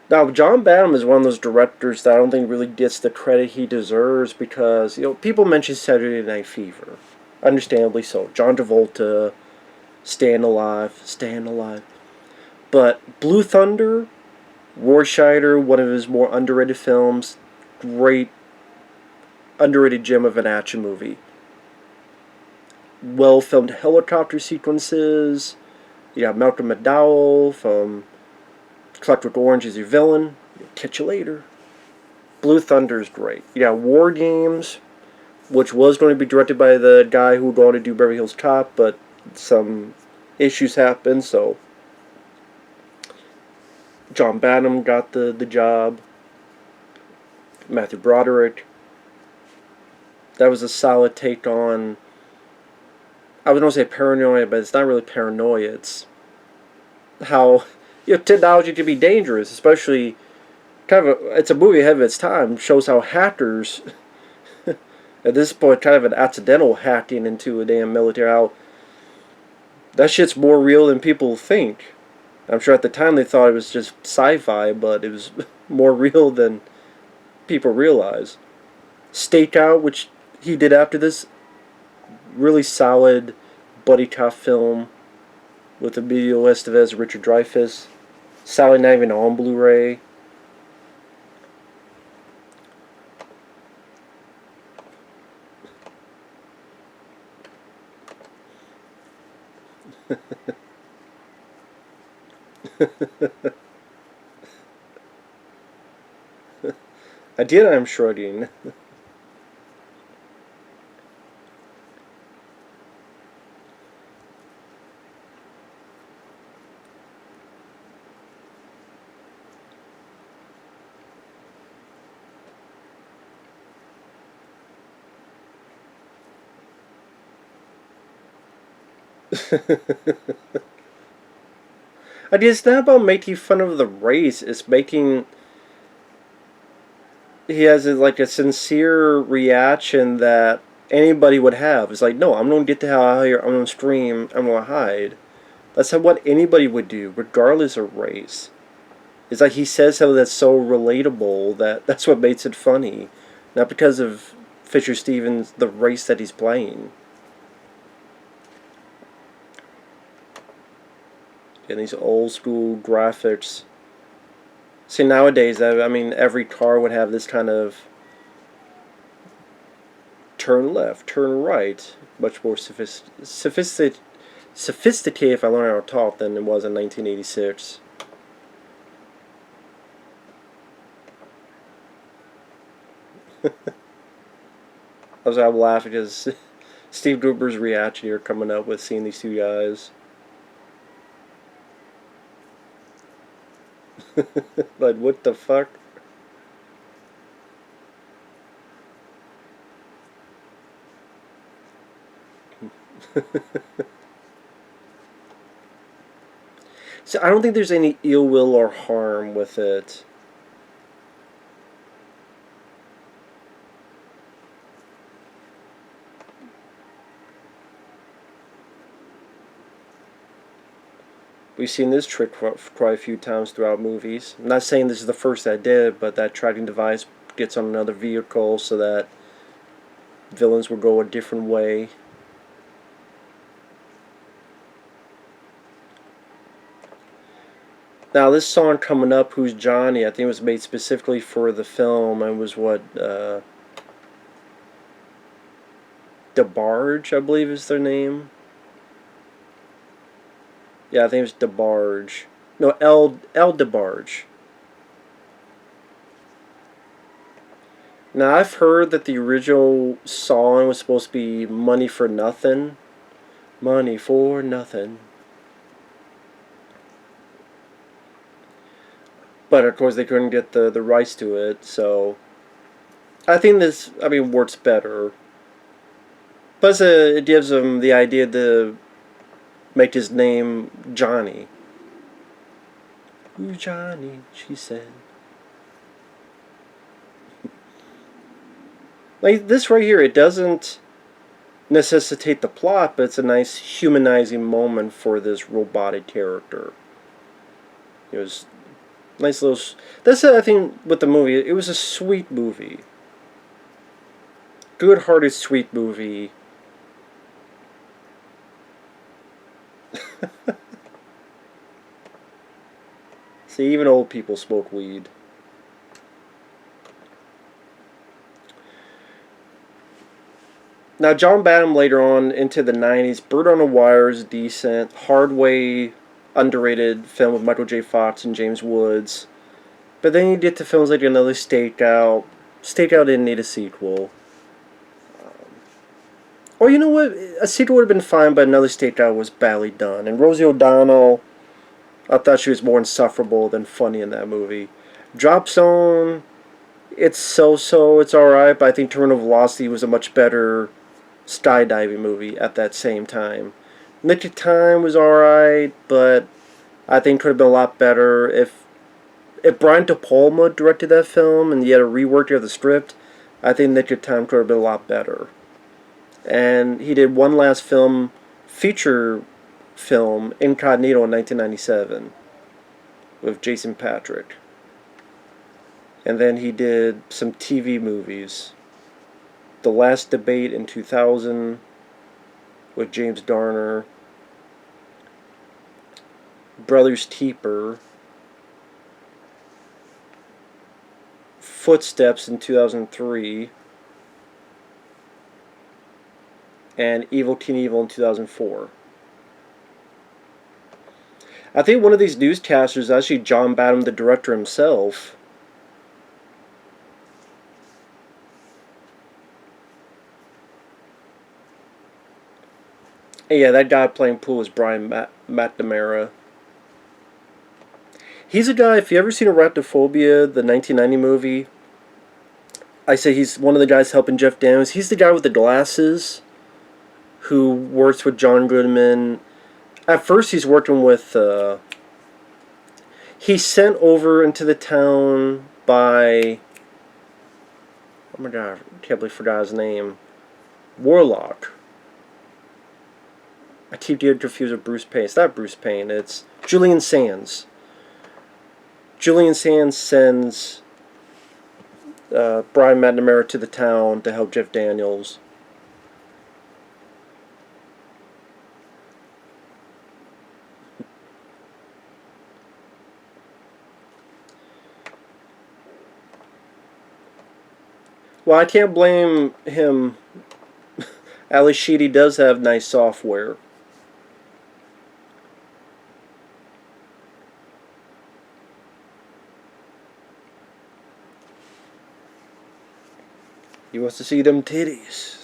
Now, John Badham is one of those directors that I don't think really gets the credit he deserves because, people mention Saturday Night Fever. Understandably so. John Travolta, Staying Alive. But Blue Thunder, Rorschach, one of his more underrated films, great underrated gem of an action movie. Well filmed helicopter sequences. You got Malcolm McDowell from Clockwork Orange as your villain. Catch you later. Blue Thunder is great. You got War Games, which was going to be directed by the guy who would go on to do Beverly Hills Cop, but some issues happened, so John Badham got the job. Matthew Broderick. That was a solid take on, I was going to say paranoia, but it's not really paranoia. It's how technology can be dangerous, especially it's a movie ahead of its time. Shows how hackers, at this point, kind of an accidental hacking into a damn military, how that shit's more real than people think. I'm sure at the time they thought it was just sci-fi, but it was more real than people realize. Stakeout, which he did after this, really solid buddy cop film with Emilio Estevez, Richard Dreyfuss. Sally Night even on Blu-ray. I did, I'm shrugging. It's not about making fun of the race. It's making. He has like a sincere reaction that anybody would have. It's like, no, I'm gonna get the hell out of here. I'm gonna scream. I'm gonna hide. That's what anybody would do, regardless of race. It's like he says something that's so relatable that's what makes it funny, not because of Fisher Stevens, the race that he's playing. And these old school graphics. See, nowadays, I mean, every car would have this kind of turn left, turn right, much more sophisticated, if I learn how to talk, than it was in 1986. I was laughing because Steve Gruber's reaction here coming up with seeing these two guys. Like, what the fuck? So I don't think there's any ill will or harm with it. We've seen this trick quite a few times throughout movies. I'm not saying this is the first that did it, but that tracking device gets on another vehicle so that villains will go a different way. Now this song coming up, Who's Johnny, I think it was made specifically for the film and was what, DeBarge, I believe is their name. Yeah, I think it was DeBarge. No, L DeBarge. Now I've heard that the original song was supposed to be Money for Nothing. Money for Nothing. But of course they couldn't get the rights to it, so I think this, works better. Plus it gives them the idea to make his name Johnny. Who's Johnny? She said. Like this right here, it doesn't necessitate the plot, but it's a nice humanizing moment for this robotic character. It was Nice little. That's I think with the movie. It was a sweet movie, good-hearted, sweet movie. See, even old people smoke weed. Now, John Badham later on into the 90s, Bird on a Wire is decent. Hardway, underrated film with Michael J. Fox and James Woods. But then you get to films like Another Stakeout. Stakeout didn't need a sequel. Or you know what? A sequel would have been fine, but Another Stakeout was badly done. And Rosie O'Donnell, I thought she was more insufferable than funny in that movie. Drop Zone, it's so-so, it's alright, but I think Terminal Velocity was a much better skydiving movie at that same time. Nick of Time was alright, but I think could have been a lot better if Brian De Palma directed that film and he had a rework of the script. I think Nick of Time could have been a lot better. And he did one last film, feature film, Incognito in 1997 with Jason Patric. And then he did some TV movies. The Last Debate in 2000 with James Garner. Brothers Keeper. Footsteps in 2003. And Evil Knievel in 2004. I think one of these newscasters is actually John Badham, the director himself. And yeah, that guy playing pool is Brian McNamara. He's a guy, if you ever seen Arachnophobia, the 1990 movie, I say he's one of the guys helping Jeff Daniels. He's the guy with the glasses who works with John Goodman. At first, he's working with. He's sent over into the town by. Oh my god, I can't believe I forgot his name. Warlock. I keep getting confused with Bruce Payne. It's not Bruce Payne, it's Julian Sands. Julian Sands sends Brian McNamara to the town to help Jeff Daniels. Well, I can't blame him. Ally Sheedy does have nice software. He wants to see them titties.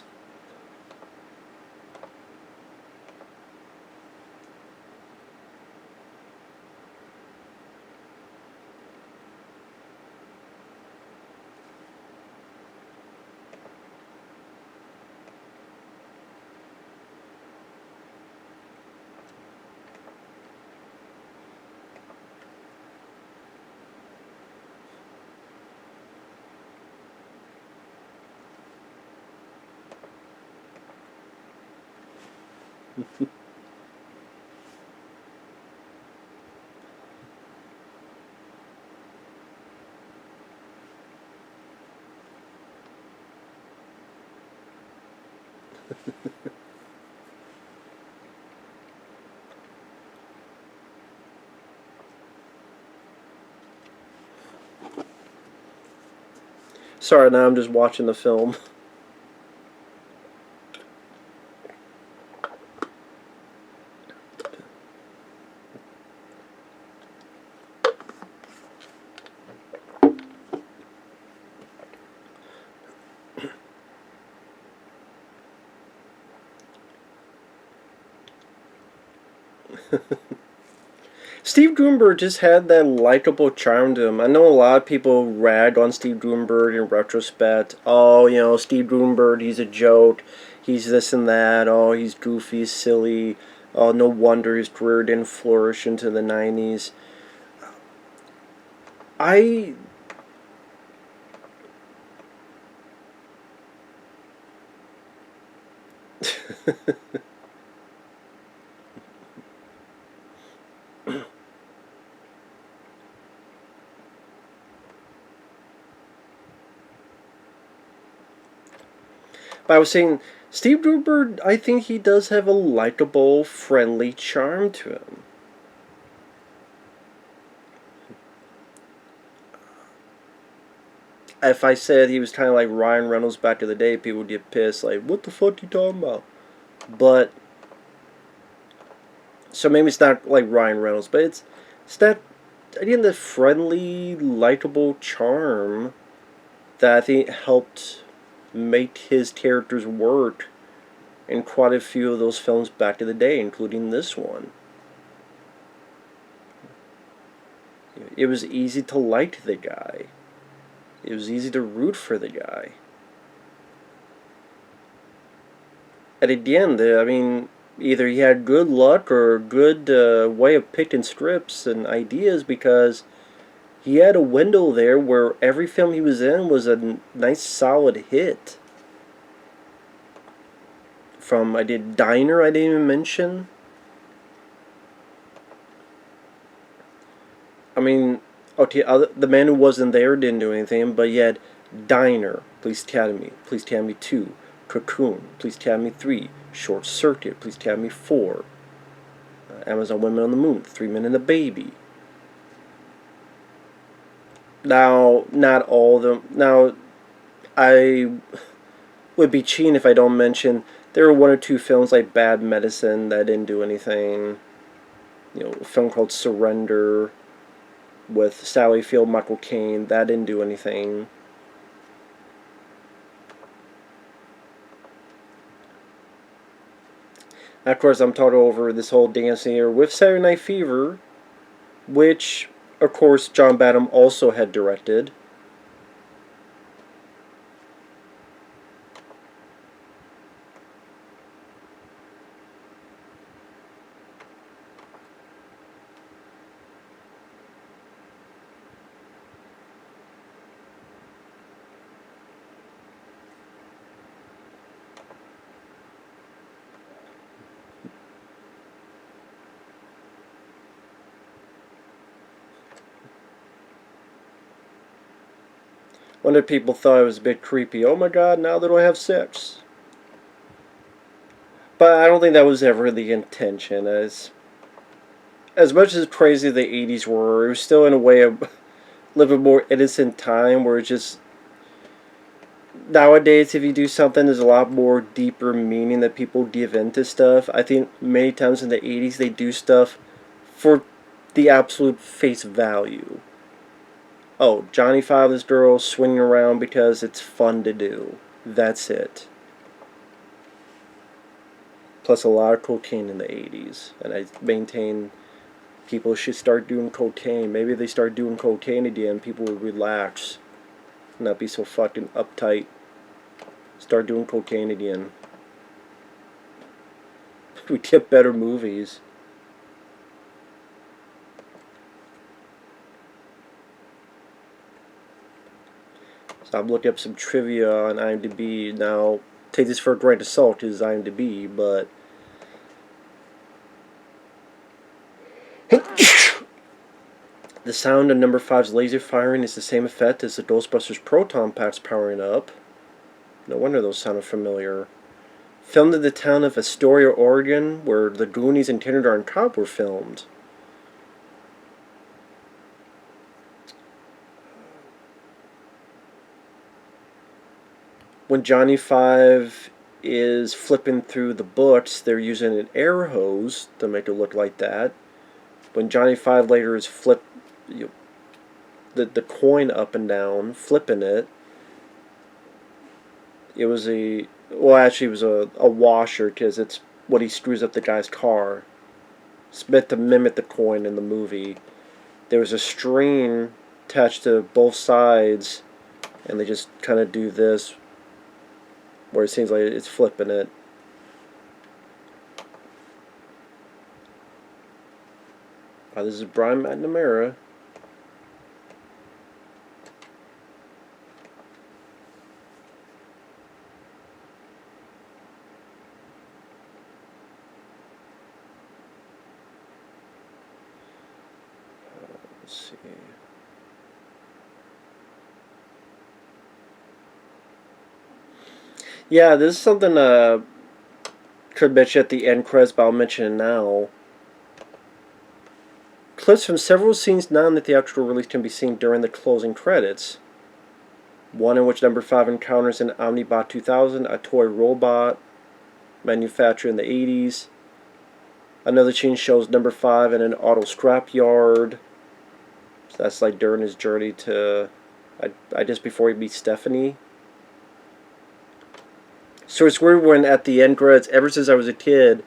Sorry, now I'm just watching the film. Steve Guttenberg just had that likable charm to him. I know a lot of people rag on Steve Guttenberg in retrospect. Oh, you know, Steve Guttenberg, he's a joke. He's this and that. Oh, he's goofy, he's silly. Oh, no wonder his career didn't flourish into the 90s. I... But I was saying, Steve Guttenberg, I think he does have a likable, friendly charm to him. If I said he was kind of like Ryan Reynolds back in the day, people would get pissed, like, what the fuck you talking about? But, so maybe it's not like Ryan Reynolds, but it's that, again, the friendly, likable charm that I think helped make his characters work in quite a few of those films back in the day, including this one. It was easy to like the guy. It was easy to root for the guy. And at the end, I mean, either he had good luck or a good way of picking scripts and ideas, because he had a window there where every film he was in was a nice solid hit. From, I did Diner, I didn't even mention. I mean, okay, The Man Who Wasn't There didn't do anything, but you had Diner, Police Academy 2, Cocoon, Police Academy 3, Short Circuit, Police Academy 4, Amazon Women on the Moon, 3 Men and a Baby. Now, not all of them. Now, I would be cheating if I don't mention there were one or two films like Bad Medicine that didn't do anything. You know, a film called Surrender with Sally Field, Michael Caine, that didn't do anything. And of course, I'm talking over this whole dancing here with Saturday Night Fever, which, of course, John Badham also had directed. One of the people thought it was a bit creepy. Oh my god, now they don't have sex. But I don't think that was ever the intention. As much as crazy the 80s were, it was still in a way of living a more innocent time where it's just nowadays if you do something there's a lot more deeper meaning that people give into stuff. I think many times in the 80s they do stuff for the absolute face value. Oh, Johnny Five, this girl swinging around because it's fun to do. That's it. Plus a lot of cocaine in the 80s. And I maintain people should start doing cocaine. Maybe if they start doing cocaine again, people would relax. Not be so fucking uptight. Start doing cocaine again. We get better movies. So I'm looking up some trivia on IMDb. Now, take this for a grain of salt, is IMDb, but the sound of number 5's laser firing is the same effect as the Ghostbusters proton packs powering up. No wonder those sounded familiar. Filmed in the town of Astoria, Oregon, where The Goonies and Kindergarten Cop were filmed. When Johnny Five is flipping through the books, they're using an air hose to make it look like that. When Johnny Five later is the coin up and down, flipping it, it was it was a washer, because it's what he screws up the guy's car. It's meant to mimic the coin in the movie. There was a string attached to both sides, and they just kind of do this, where it seems like it's flipping it. This is Brian McNamara. Let's see. Yeah, this is something could mention at the end credits, but I'll mention it now. Clips from several scenes not in the theatrical release can be seen during the closing credits. One in which number 5 encounters an Omnibot 2000, a toy robot manufactured in the 80s. Another scene shows number 5 in an auto scrapyard. So that's like during his journey to, I guess before he meets Stephanie. So it's weird when at the end credits, ever since I was a kid,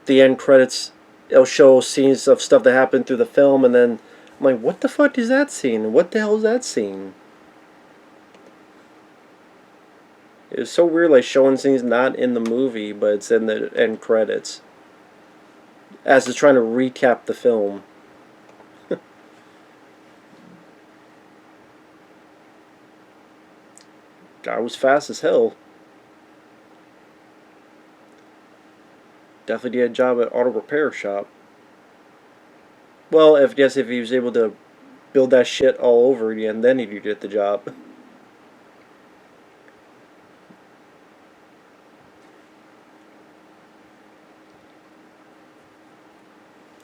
the end credits, it'll show scenes of stuff that happened through the film, and then I'm like, what the fuck is that scene? What the hell is that scene? It was so weird, like showing scenes not in the movie, but it's in the end credits. As it's trying to recap the film. Guy was fast as hell. Definitely did a job at auto repair shop. Well, if yes, if he was able to build that shit all over again, then he'd get the job.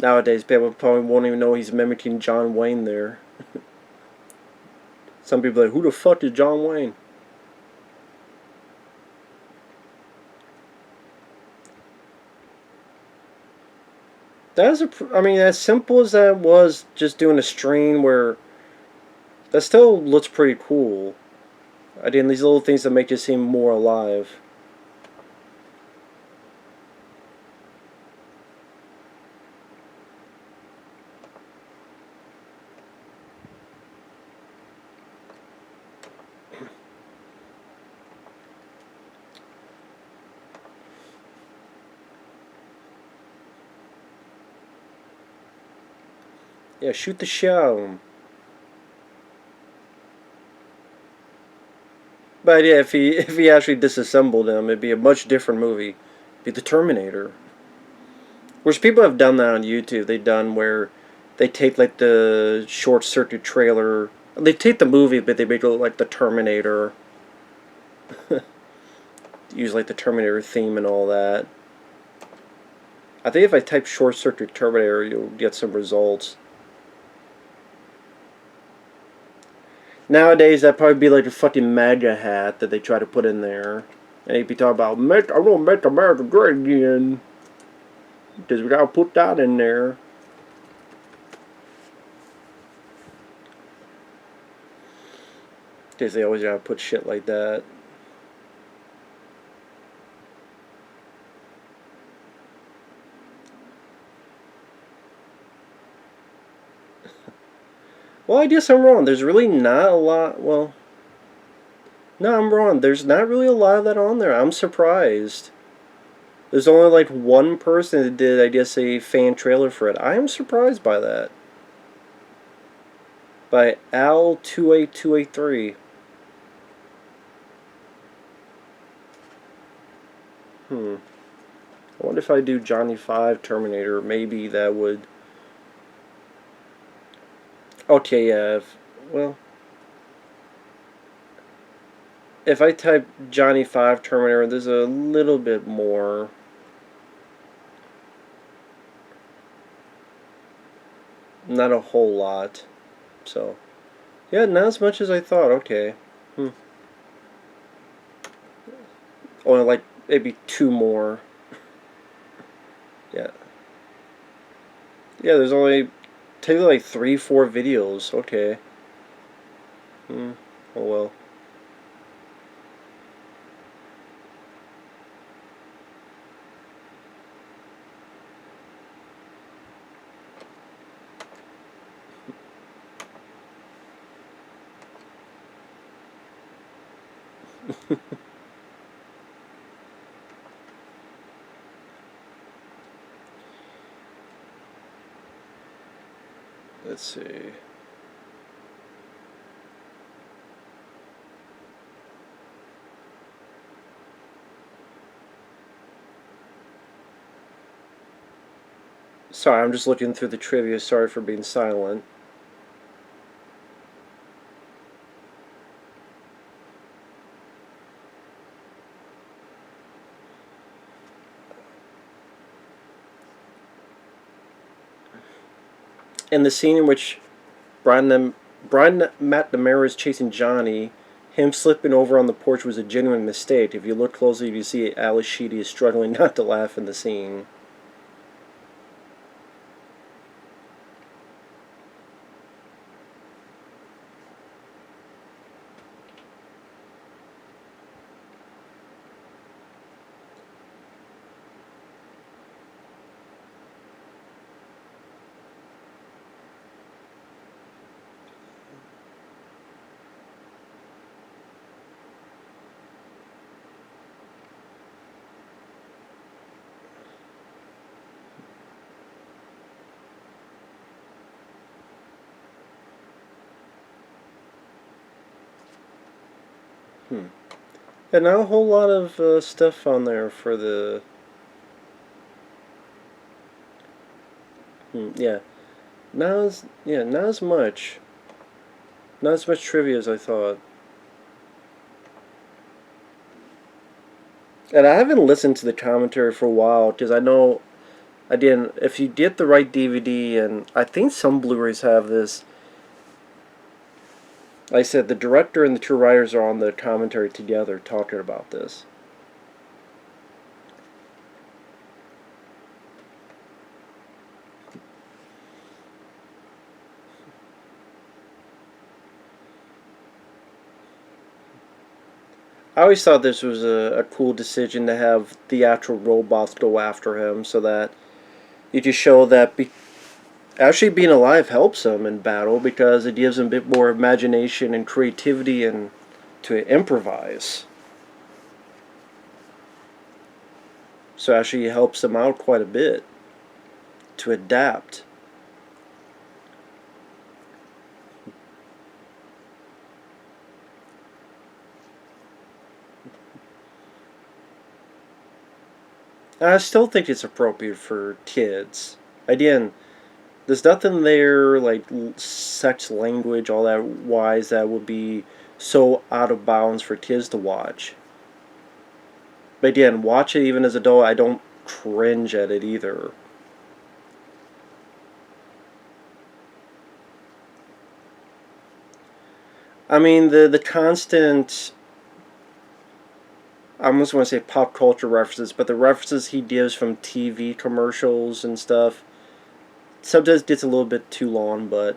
Nowadays, people probably won't even know he's mimicking John Wayne there. Some people are like, who the fuck is John Wayne? That's I mean, as simple as that was, just doing a strain where that still looks pretty cool. I mean, these little things that make you seem more alive. Yeah, shoot the shit out of him. But yeah, if he actually disassembled him, it'd be a much different movie. It'd be the Terminator. Which people have done that on YouTube. They've done where they take like the short circuit trailer. They take the movie, but they make it look like the Terminator. Use like the Terminator theme and all that. I think if I type short circuit Terminator, you'll get some results. Nowadays, that'd probably be like a fucking MAGA hat that they try to put in there. And he'd be talking about, I'm gonna make America great again. Because we gotta put that in there. Because they always gotta put shit like that. Well, I guess I'm wrong. There's really not a lot. Well, no, I'm wrong. There's not really a lot of that on there. I'm surprised. There's only like one person that did, I guess, a fan trailer for it. I am surprised by that. By Al28283. I wonder if I do Johnny 5 Terminator, maybe that would. Okay, yeah. Well, if I type Johnny 5 Terminator, there's a little bit more. Not a whole lot. So, yeah, not as much as I thought. Okay. Only like maybe two more. Yeah. Yeah, there's only technically like 3-4 videos. Okay. Oh well. Let's see. Sorry, I'm just looking through the trivia. Sorry for being silent. in the scene in which Brian McNamara is chasing Johnny, him slipping over on the porch was a genuine mistake. If you look closely, you see Ally Sheedy is struggling not to laugh in the scene. And not a whole lot of stuff on there for the. Yeah, not as much. Not as much trivia as I thought. And I haven't listened to the commentary for a while because I know I didn't. If you get the right DVD, and I think some Blu-rays have this. Like I said, the director and the two writers are on the commentary together talking about this. I always thought this was a cool decision to have the actual robots go after him so that you just show that actually being alive helps him in battle because it gives him a bit more imagination and creativity and to improvise. So actually it helps him out quite a bit to adapt. I still think it's appropriate for kids. Again, there's nothing there like sex language, all that wise that would be so out of bounds for kids to watch. But again, watch it even as an adult. I don't cringe at it either. I mean the constant. I almost want to say pop culture references, but the references he gives from TV commercials and stuff sometimes gets a little bit too long, but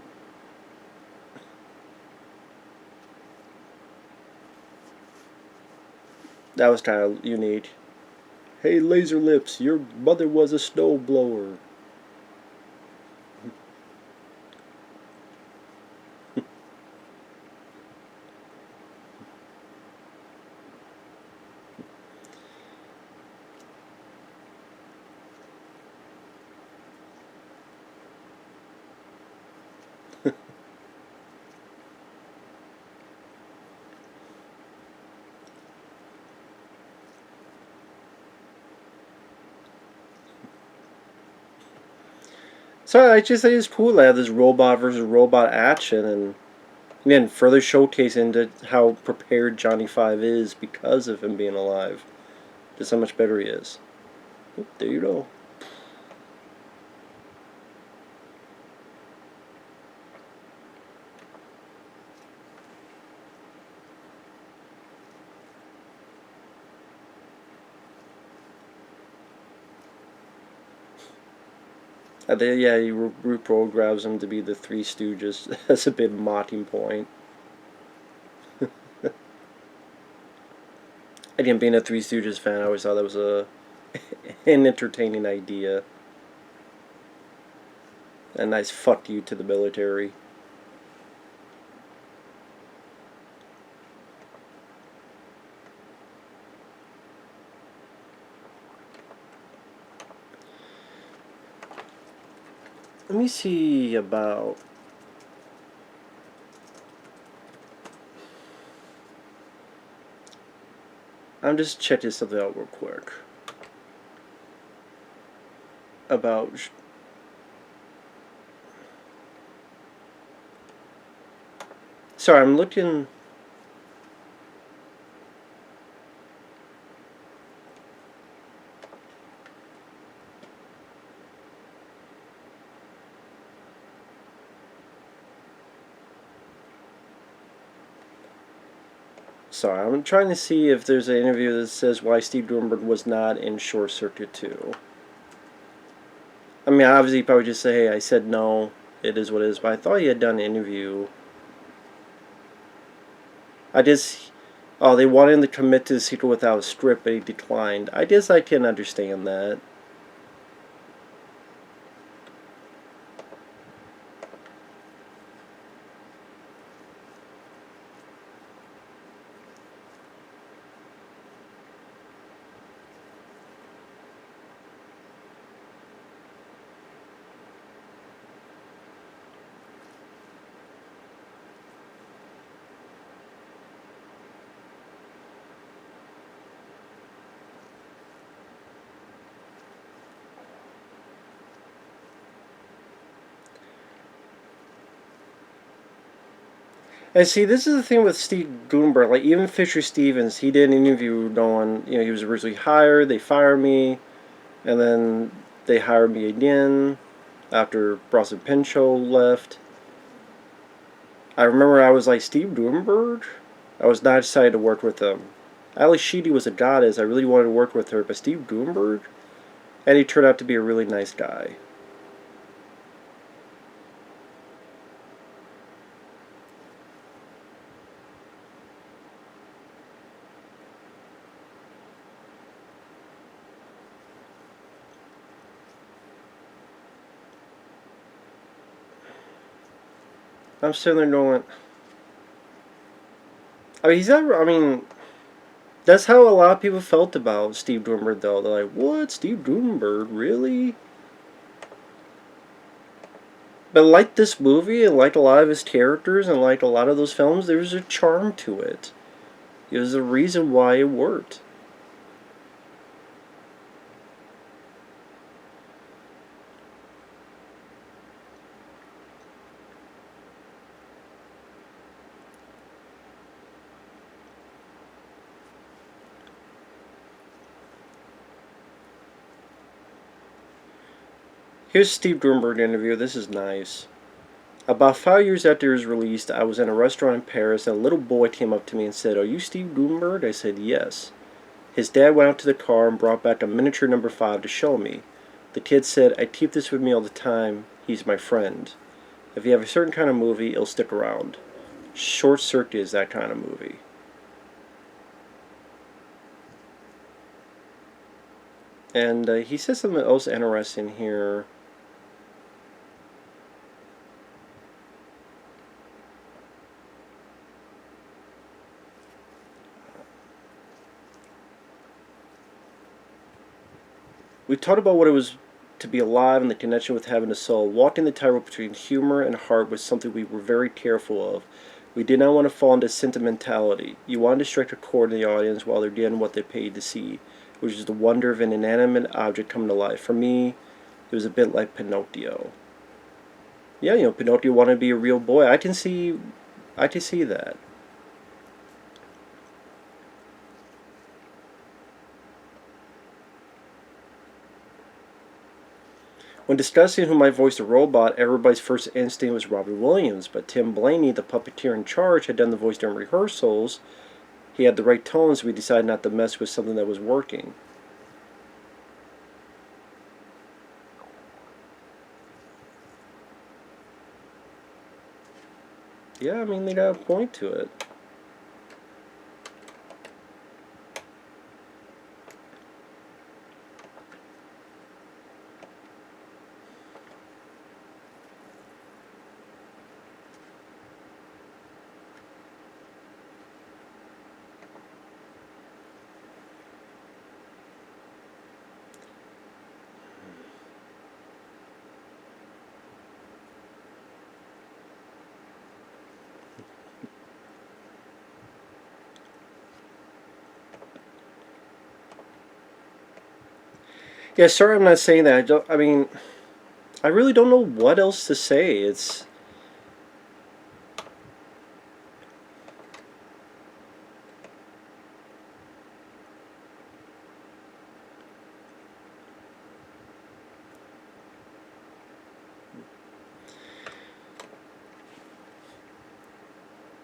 that was kind of unique. Hey, Laser Lips, your mother was a snowblower. So I just think it's cool to have this robot versus robot action, and again, further showcasing how prepared Johnny Five is because of him being alive. Just how much better he is. Oop, there you go. Yeah, he reprograms him to be the Three Stooges. That's a bit mocking point. Again, being a Three Stooges fan, I always thought that was an entertaining idea. A nice fuck you to the military. Let me see about. I'm just checking something out real quick. About. Sorry, I'm looking. Sorry, I'm trying to see if there's an interview that says why Steve Guttenberg was not in Short Circuit 2. I mean, obviously, he probably just say, hey, I said no, it is what it is, but I thought he had done an interview. I just. Oh, they wanted him to commit to the sequel without a script, but he declined. I can understand that. And see, this is the thing with Steve Guttenberg. Like, even Fisher Stevens, he did an interview knowing, he was originally hired, they fired me, and then they hired me again after Bronson Pinchot left. I remember I was like, Steve Guttenberg? I was not excited to work with him. Ally Sheedy was a goddess. I really wanted to work with her, but Steve Guttenberg? And he turned out to be a really nice guy. I'm sitting there going, I mean, he's not, I mean, that's how a lot of people felt about Steve Guttenberg, though. They're like, what? Steve Guttenberg? Really? But like this movie, and like a lot of his characters, and like a lot of those films, there was a charm to it. It was a reason why it worked. Here's Steve Guttenberg interview. This is nice. About 5 years after it was released, I was in a restaurant in Paris, and a little boy came up to me and said, "Are you Steve Guttenberg?" I said, "Yes." His dad went out to the car and brought back a miniature number 5 to show me. The kid said, "I keep this with me all the time. He's my friend. If you have a certain kind of movie, it'll stick around." Short Circuit is that kind of movie. And he says something else interesting here. We talked about what it was to be alive and the connection with having a soul. Walking the tightrope between humor and heart was something we were very careful of. We did not want to fall into sentimentality. You wanted to strike a chord in the audience while they're getting what they paid to see, which is the wonder of an inanimate object coming to life. For me, it was a bit like Pinocchio. Yeah, Pinocchio wanted to be a real boy. I can see that. When discussing who might voice the robot, everybody's first instinct was Robin Williams, but Tim Blaney, the puppeteer in charge, had done the voice during rehearsals. He had the right tones, so we decided not to mess with something that was working. Yeah, I mean, they got a point to it. Yeah, sorry I'm not saying that. I mean, I really don't know what else to say. It's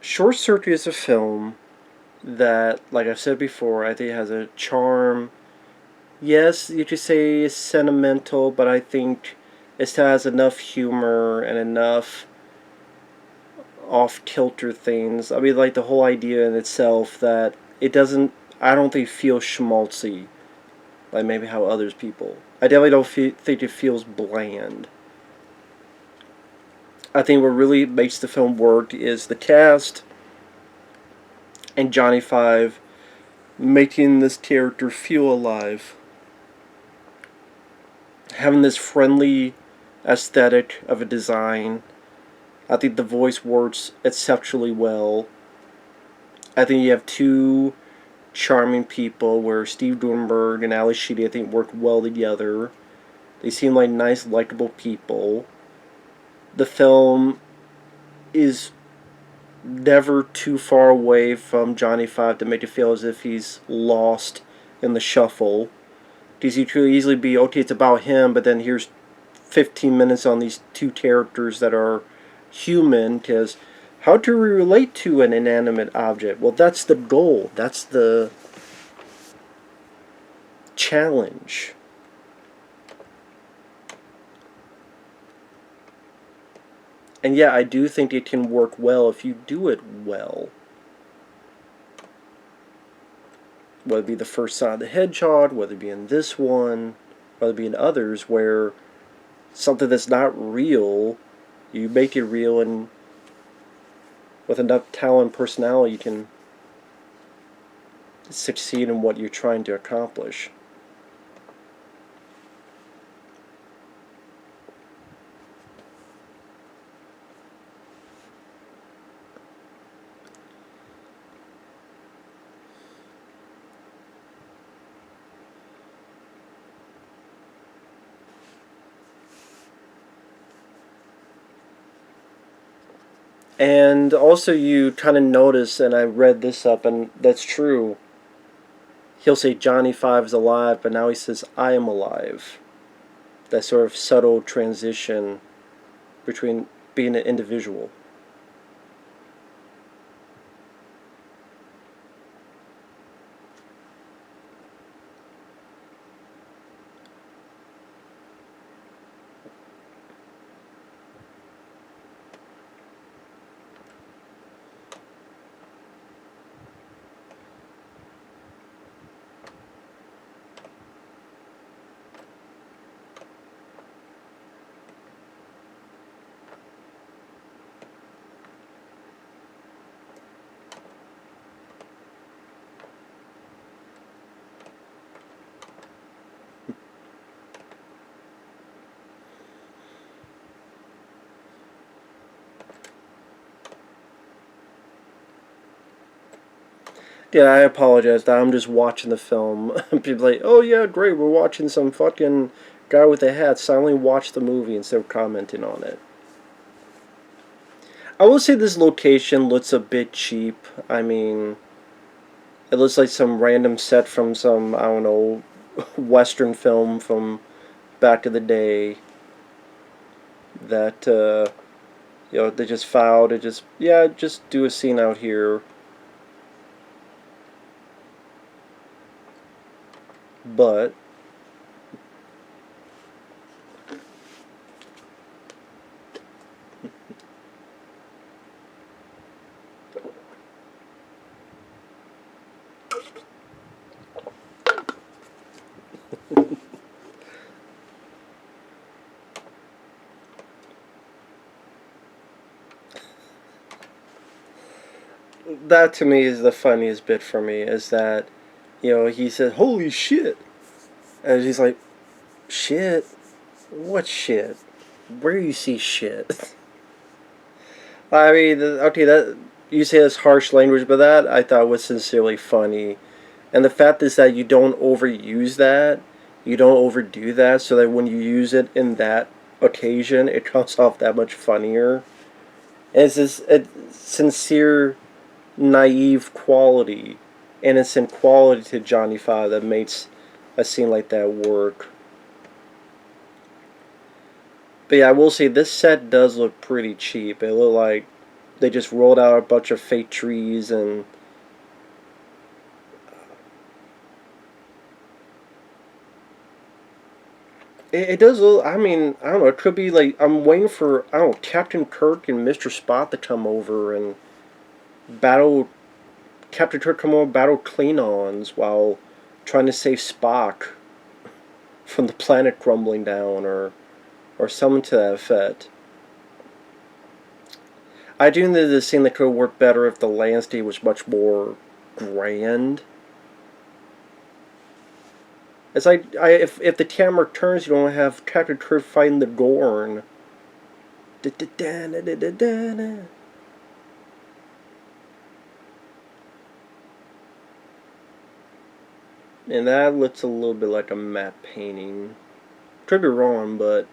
Short Circuit is a film that, like I've said before, I think it has a charm. Yes, you could say it's sentimental, but I think it still has enough humor and enough off kilter things. I mean, like the whole idea in itself that it doesn't, I don't think, feel schmaltzy, like maybe how others people. I definitely don't think it feels bland. I think what really makes the film work is the cast and Johnny Five making this character feel alive. Having this friendly aesthetic of a design. I think the voice works exceptionally well. I think you have two charming people where Steve Guttenberg and Ally Sheedy I think work well together. They seem like nice, likable people. The film is never too far away from Johnny Five to make it feel as if he's lost in the shuffle. Because you could easily be, okay, it's about him, but then here's 15 minutes on these two characters that are human, because how do we relate to an inanimate object? Well, that's the goal. That's the challenge. And yeah, I do think it can work well if you do it well. Whether it be the first Sonic the Hedgehog, whether it be in this one, whether it be in others, where something that's not real, you make it real, and with enough talent and personality, you can succeed in what you're trying to accomplish. And also, you kind of notice, and I read this up, and that's true. He'll say Johnny Five is alive, but now he says I am alive. That sort of subtle transition between being an individual. Yeah, I apologize. I'm just watching the film. People like, oh yeah, great, we're watching some fucking guy with a hat silently watch the movie instead of commenting on it. I will say this location looks a bit cheap. I mean, it looks like some random set from some, I don't know, Western film from back in the day that, they just filed to just, yeah, just do a scene out here. But that to me is the funniest bit for me, is that, he said, holy shit. And he's like, shit? What shit? Where you see shit? I mean, okay, that you say that's harsh language, but that I thought was sincerely funny. And the fact is that you don't overuse that, you don't overdo that, so that when you use it in that occasion, it comes off that much funnier. And it's this sincere, naive quality, innocent quality to Johnny Five that makes a scene like that work. But yeah, I will say this set does look pretty cheap. It looked like they just rolled out a bunch of fake trees and It does. I mean, I don't know. It could be like I'm waiting for I don't know Captain Kirk and Mr. Spot to come over and battle. Captain Kirk come over battle Klingons while trying to save Spock from the planet crumbling down, or something to that effect. I do think this scene that could work better if the landscape was much more grand. It's like if the camera turns, you don't have Captain Kirk fighting the Gorn. And that looks a little bit like a matte painting. Could be wrong, but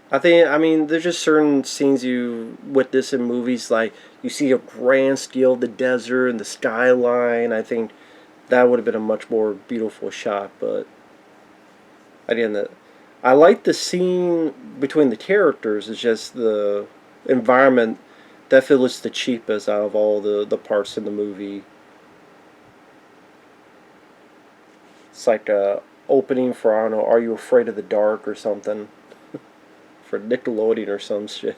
I mean, there's just certain scenes you witness in movies, like you see a grand scale of the desert and the skyline. I think that would have been a much more beautiful shot, but again, I like the scene between the characters. It's just the environment that feels the cheapest out of all the parts in the movie. It's like a opening for, I don't know, Are You Afraid of the Dark or something, for Nickelodeon or some shit.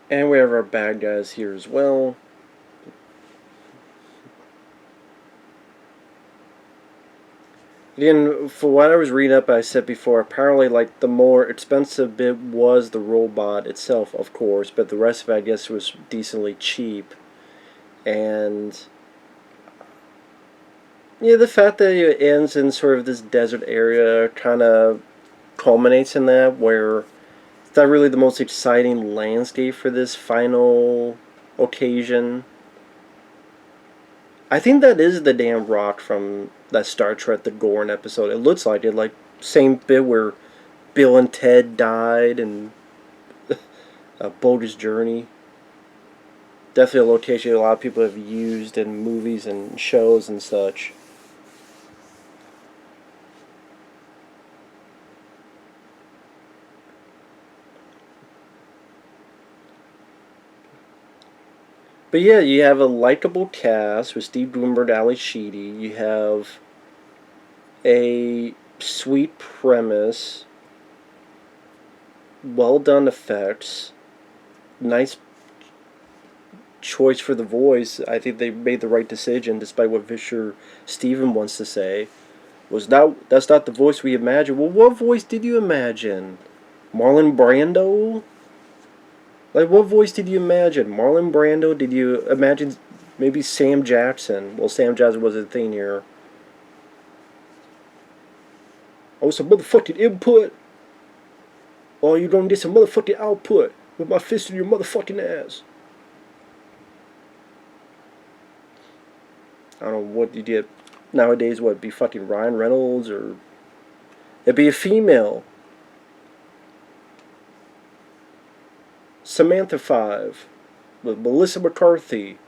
And we have our bad guys here as well. Again, for what I was reading up, I said before, apparently, like, the more expensive bit was the robot itself, of course, but the rest of it, I guess, was decently cheap. And yeah, the fact that it ends in sort of this desert area kind of culminates in that, where it's not really the most exciting landscape for this final occasion. I think that is the damn rock from that Star Trek The Gorn episode. It looks like it, like same bit where Bill and Ted died and a bogus journey. Definitely a location a lot of people have used in movies and shows and such. But yeah, you have a likable cast with Steve Guttenberg, Ally Sheedy. You have a sweet premise, well done effects, nice choice for the voice. I think they made the right decision, despite what Fisher Steven wants to say. That's not the voice we imagined. Well, what voice did you imagine? Marlon Brando? Like, what voice did you imagine? Marlon Brando? Did you imagine maybe Sam Jackson? Well, Sam Jackson was a thing here. Oh, some motherfucking input. Oh, you gonna get some motherfucking output with my fist in your motherfucking ass. I don't know what you get nowadays. What, be fucking Ryan Reynolds, or it'd be a female. Samantha 5 with Melissa McCarthy.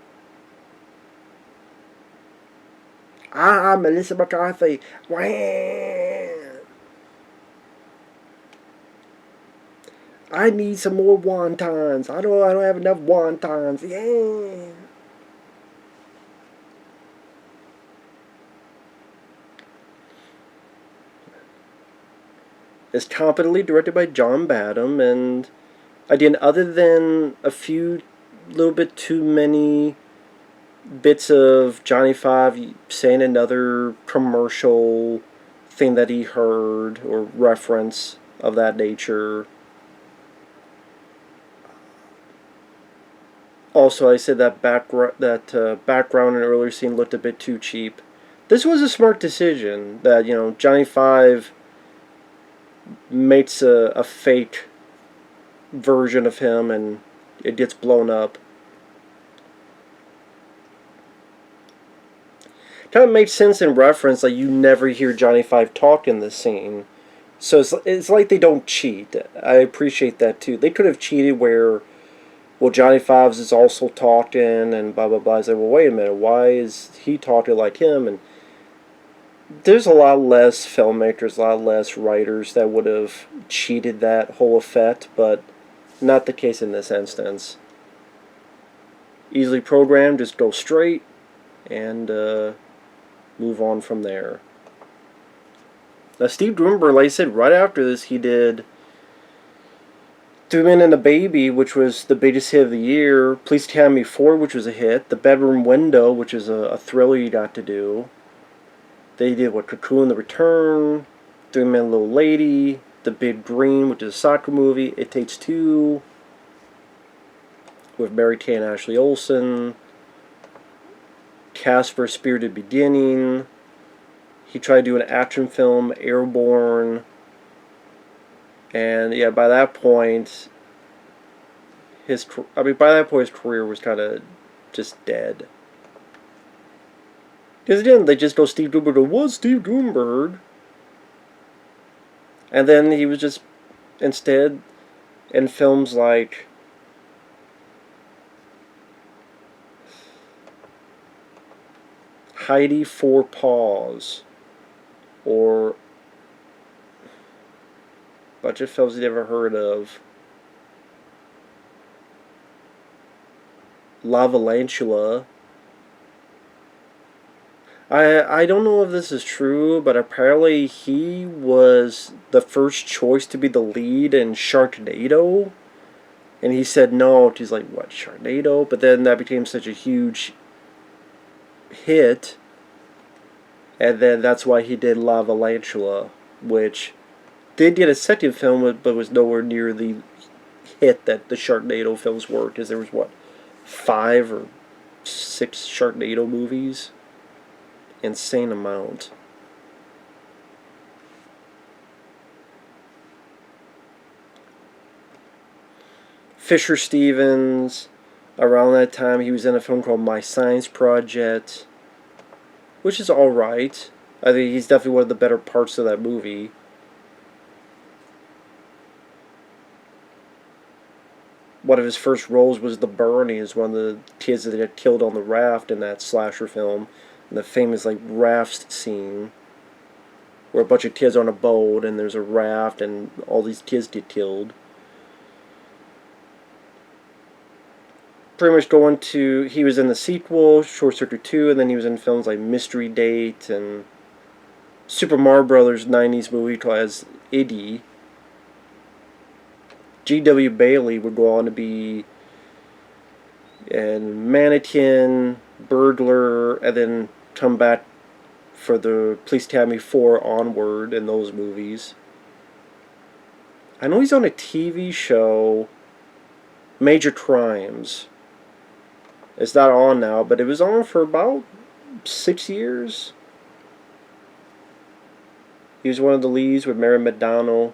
I'm Melissa McCarthy. Wham! I need some more wontons. I don't have enough wontons. Yeah. It's competently directed by John Badham, and again, other than a few little bit too many bits of Johnny Five saying another commercial thing that he heard or reference of that nature. Also, I said that background in an earlier scene looked a bit too cheap. This was a smart decision that, Johnny Five makes a fake version of him and it gets blown up. kind of makes sense in reference. Like you never hear Johnny Five talk in this scene, so it's like they don't cheat. I appreciate that too. They could have cheated where, well, Johnny Fives is also talking and blah blah blah. I said, well, wait a minute, why is he talking like him? And there's a lot less filmmakers, a lot less writers that would have cheated that whole effect, but not the case in this instance. Easily programmed, just go straight and move on from there. Now, Steve Guttenberg, like I said, right after this, he did Two Men and a Baby, which was the biggest hit of the year. Police Academy 4, which was a hit. The Bedroom Window, which is a thriller you got to do. They did what? Cocoon, The Return, Three Men and a Little Lady, The Big Green, which is a soccer movie. It Takes Two, with Mary Kay and Ashley Olsen. Casper, Spirited Beginning. He tried to do an action film, Airborne. And yeah, by that point, his career was kind of just dead. Because again, they just go Steve Guttenberg. Was Steve Guttenberg? And then he was just instead in films like Heidi Four Paws, or a bunch of films you never heard of. La Valentula. I don't know if this is true, but apparently he was the first choice to be the lead in Sharknado. And he said no. He's like, what, Sharknado? But then that became such a huge hit. And then that's why he did La Valentula, which did get a second film, but was nowhere near the hit that the Sharknado films were. Because there was, what, 5 or 6 Sharknado movies? Insane amount. Fisher Stevens, around that time he was in a film called My Science Project, which is alright. I think he's definitely one of the better parts of that movie. One of his first roles was the Bernie, as one of the kids that got killed on the raft in that slasher film. And the famous like raft scene where a bunch of kids are on a boat and there's a raft and all these kids get killed. Pretty much going to, he was in the sequel, Short Circuit 2, and then he was in films like Mystery Date and Super Mario Brothers 90s movie called as Iggy. G.W. Bailey would go on to be in Mannequin, Burglar, and then come back for the Police Academy 4 onward in those movies. I know he's on a TV show, Major Crimes. It's not on now, but it was on for about 6 years. He was one of the leads with Mary McDonnell.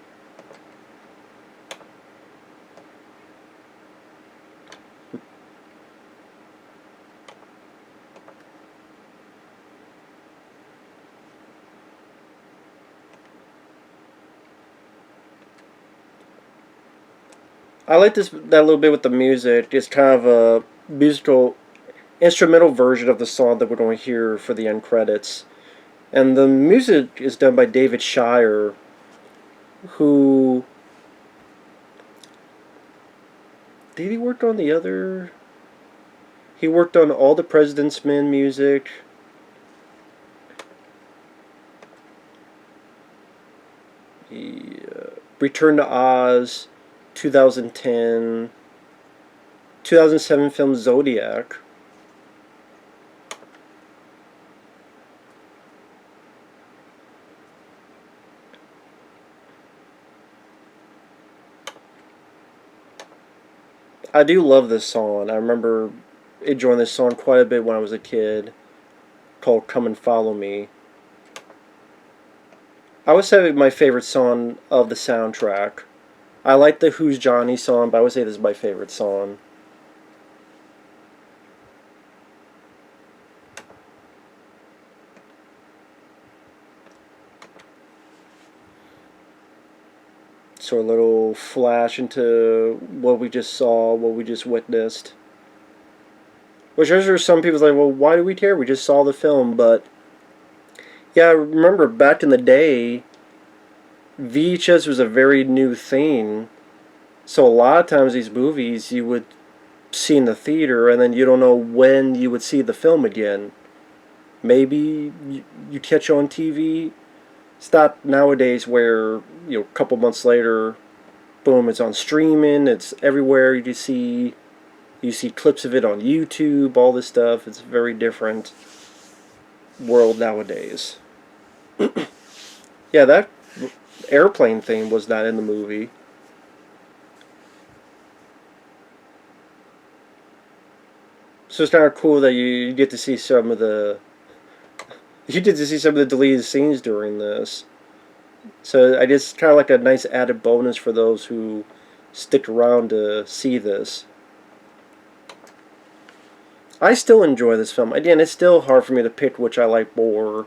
I like that little bit with the music. It's kind of a musical, instrumental version of the song that we're going to hear for the end credits. And the music is done by David Shire, who... Did he work on the other... He worked on All the President's Men music. He, Return to Oz... 2010, 2007 film Zodiac. I do love this song. I remember enjoying this song quite a bit when I was a kid, called Come and Follow Me. I would say my favorite song of the soundtrack. I like the Who's Johnny song, but I would say this is my favorite song. So a little flash into what we just saw, what we just witnessed. Which there's some people's like, well, why do we care? We just saw the film, but yeah, I remember back in the day, VHS was a very new thing. So a lot of times these movies you would see in the theater, and then you don't know when you would see the film again. Maybe you catch on TV. It's not nowadays where a couple months later, boom, it's on streaming. It's everywhere. You see clips of it on YouTube. All this stuff. It's a very different world nowadays. Yeah, that airplane thing was not in the movie. So it's kind of cool that you get to see some of the deleted scenes during this. So I just kind of like a nice added bonus for those who stick around to see this. I still enjoy this film. Again, it's still hard for me to pick which I like more.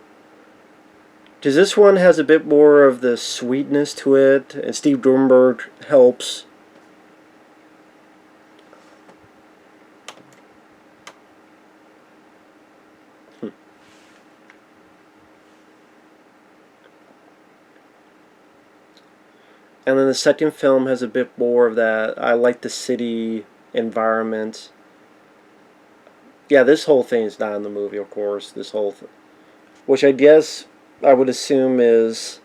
Because this one has a bit more of the sweetness to it, and Steve Guttenberg helps. And then the second film has a bit more of that. I like the city environment. Yeah, this whole thing is not in the movie, of course. This whole thing. Which I guess I would assume is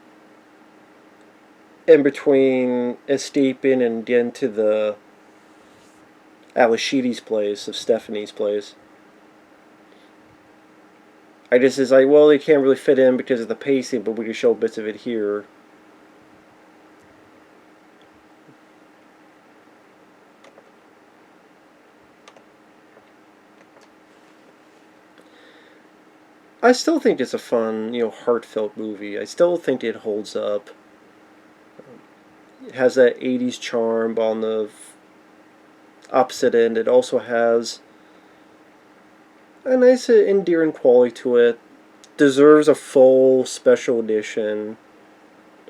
in between escaping and getting to the Ally Sheedy's place, of Stephanie's place. I just is like, well, they can't really fit in because of the pacing, but we can show bits of it here. I still think it's a fun, heartfelt movie. I still think it holds up. It has that 80s charm, but on the opposite end, it also has a nice endearing quality to it. Deserves a full special edition.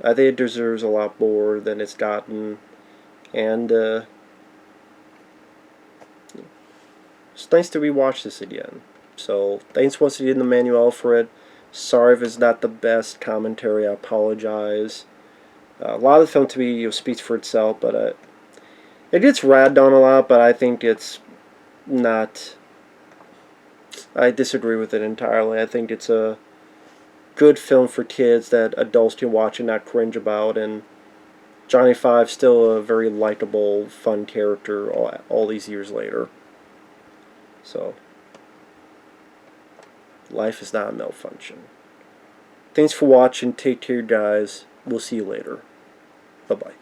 I think it deserves a lot more than it's gotten. And it's nice to rewatch this again. So, thanks once again to Manuel for it. Sorry if it's not the best commentary, I apologize. A lot of the film to me speaks for itself, but it gets ragged on a lot, but I think it's not... I disagree with it entirely. I think it's a good film for kids that adults can watch and not cringe about, and Johnny Five's still a very likable, fun character all these years later. So... life is not a malfunction. Thanks for watching. Take care, guys. We'll see you later. Bye-bye.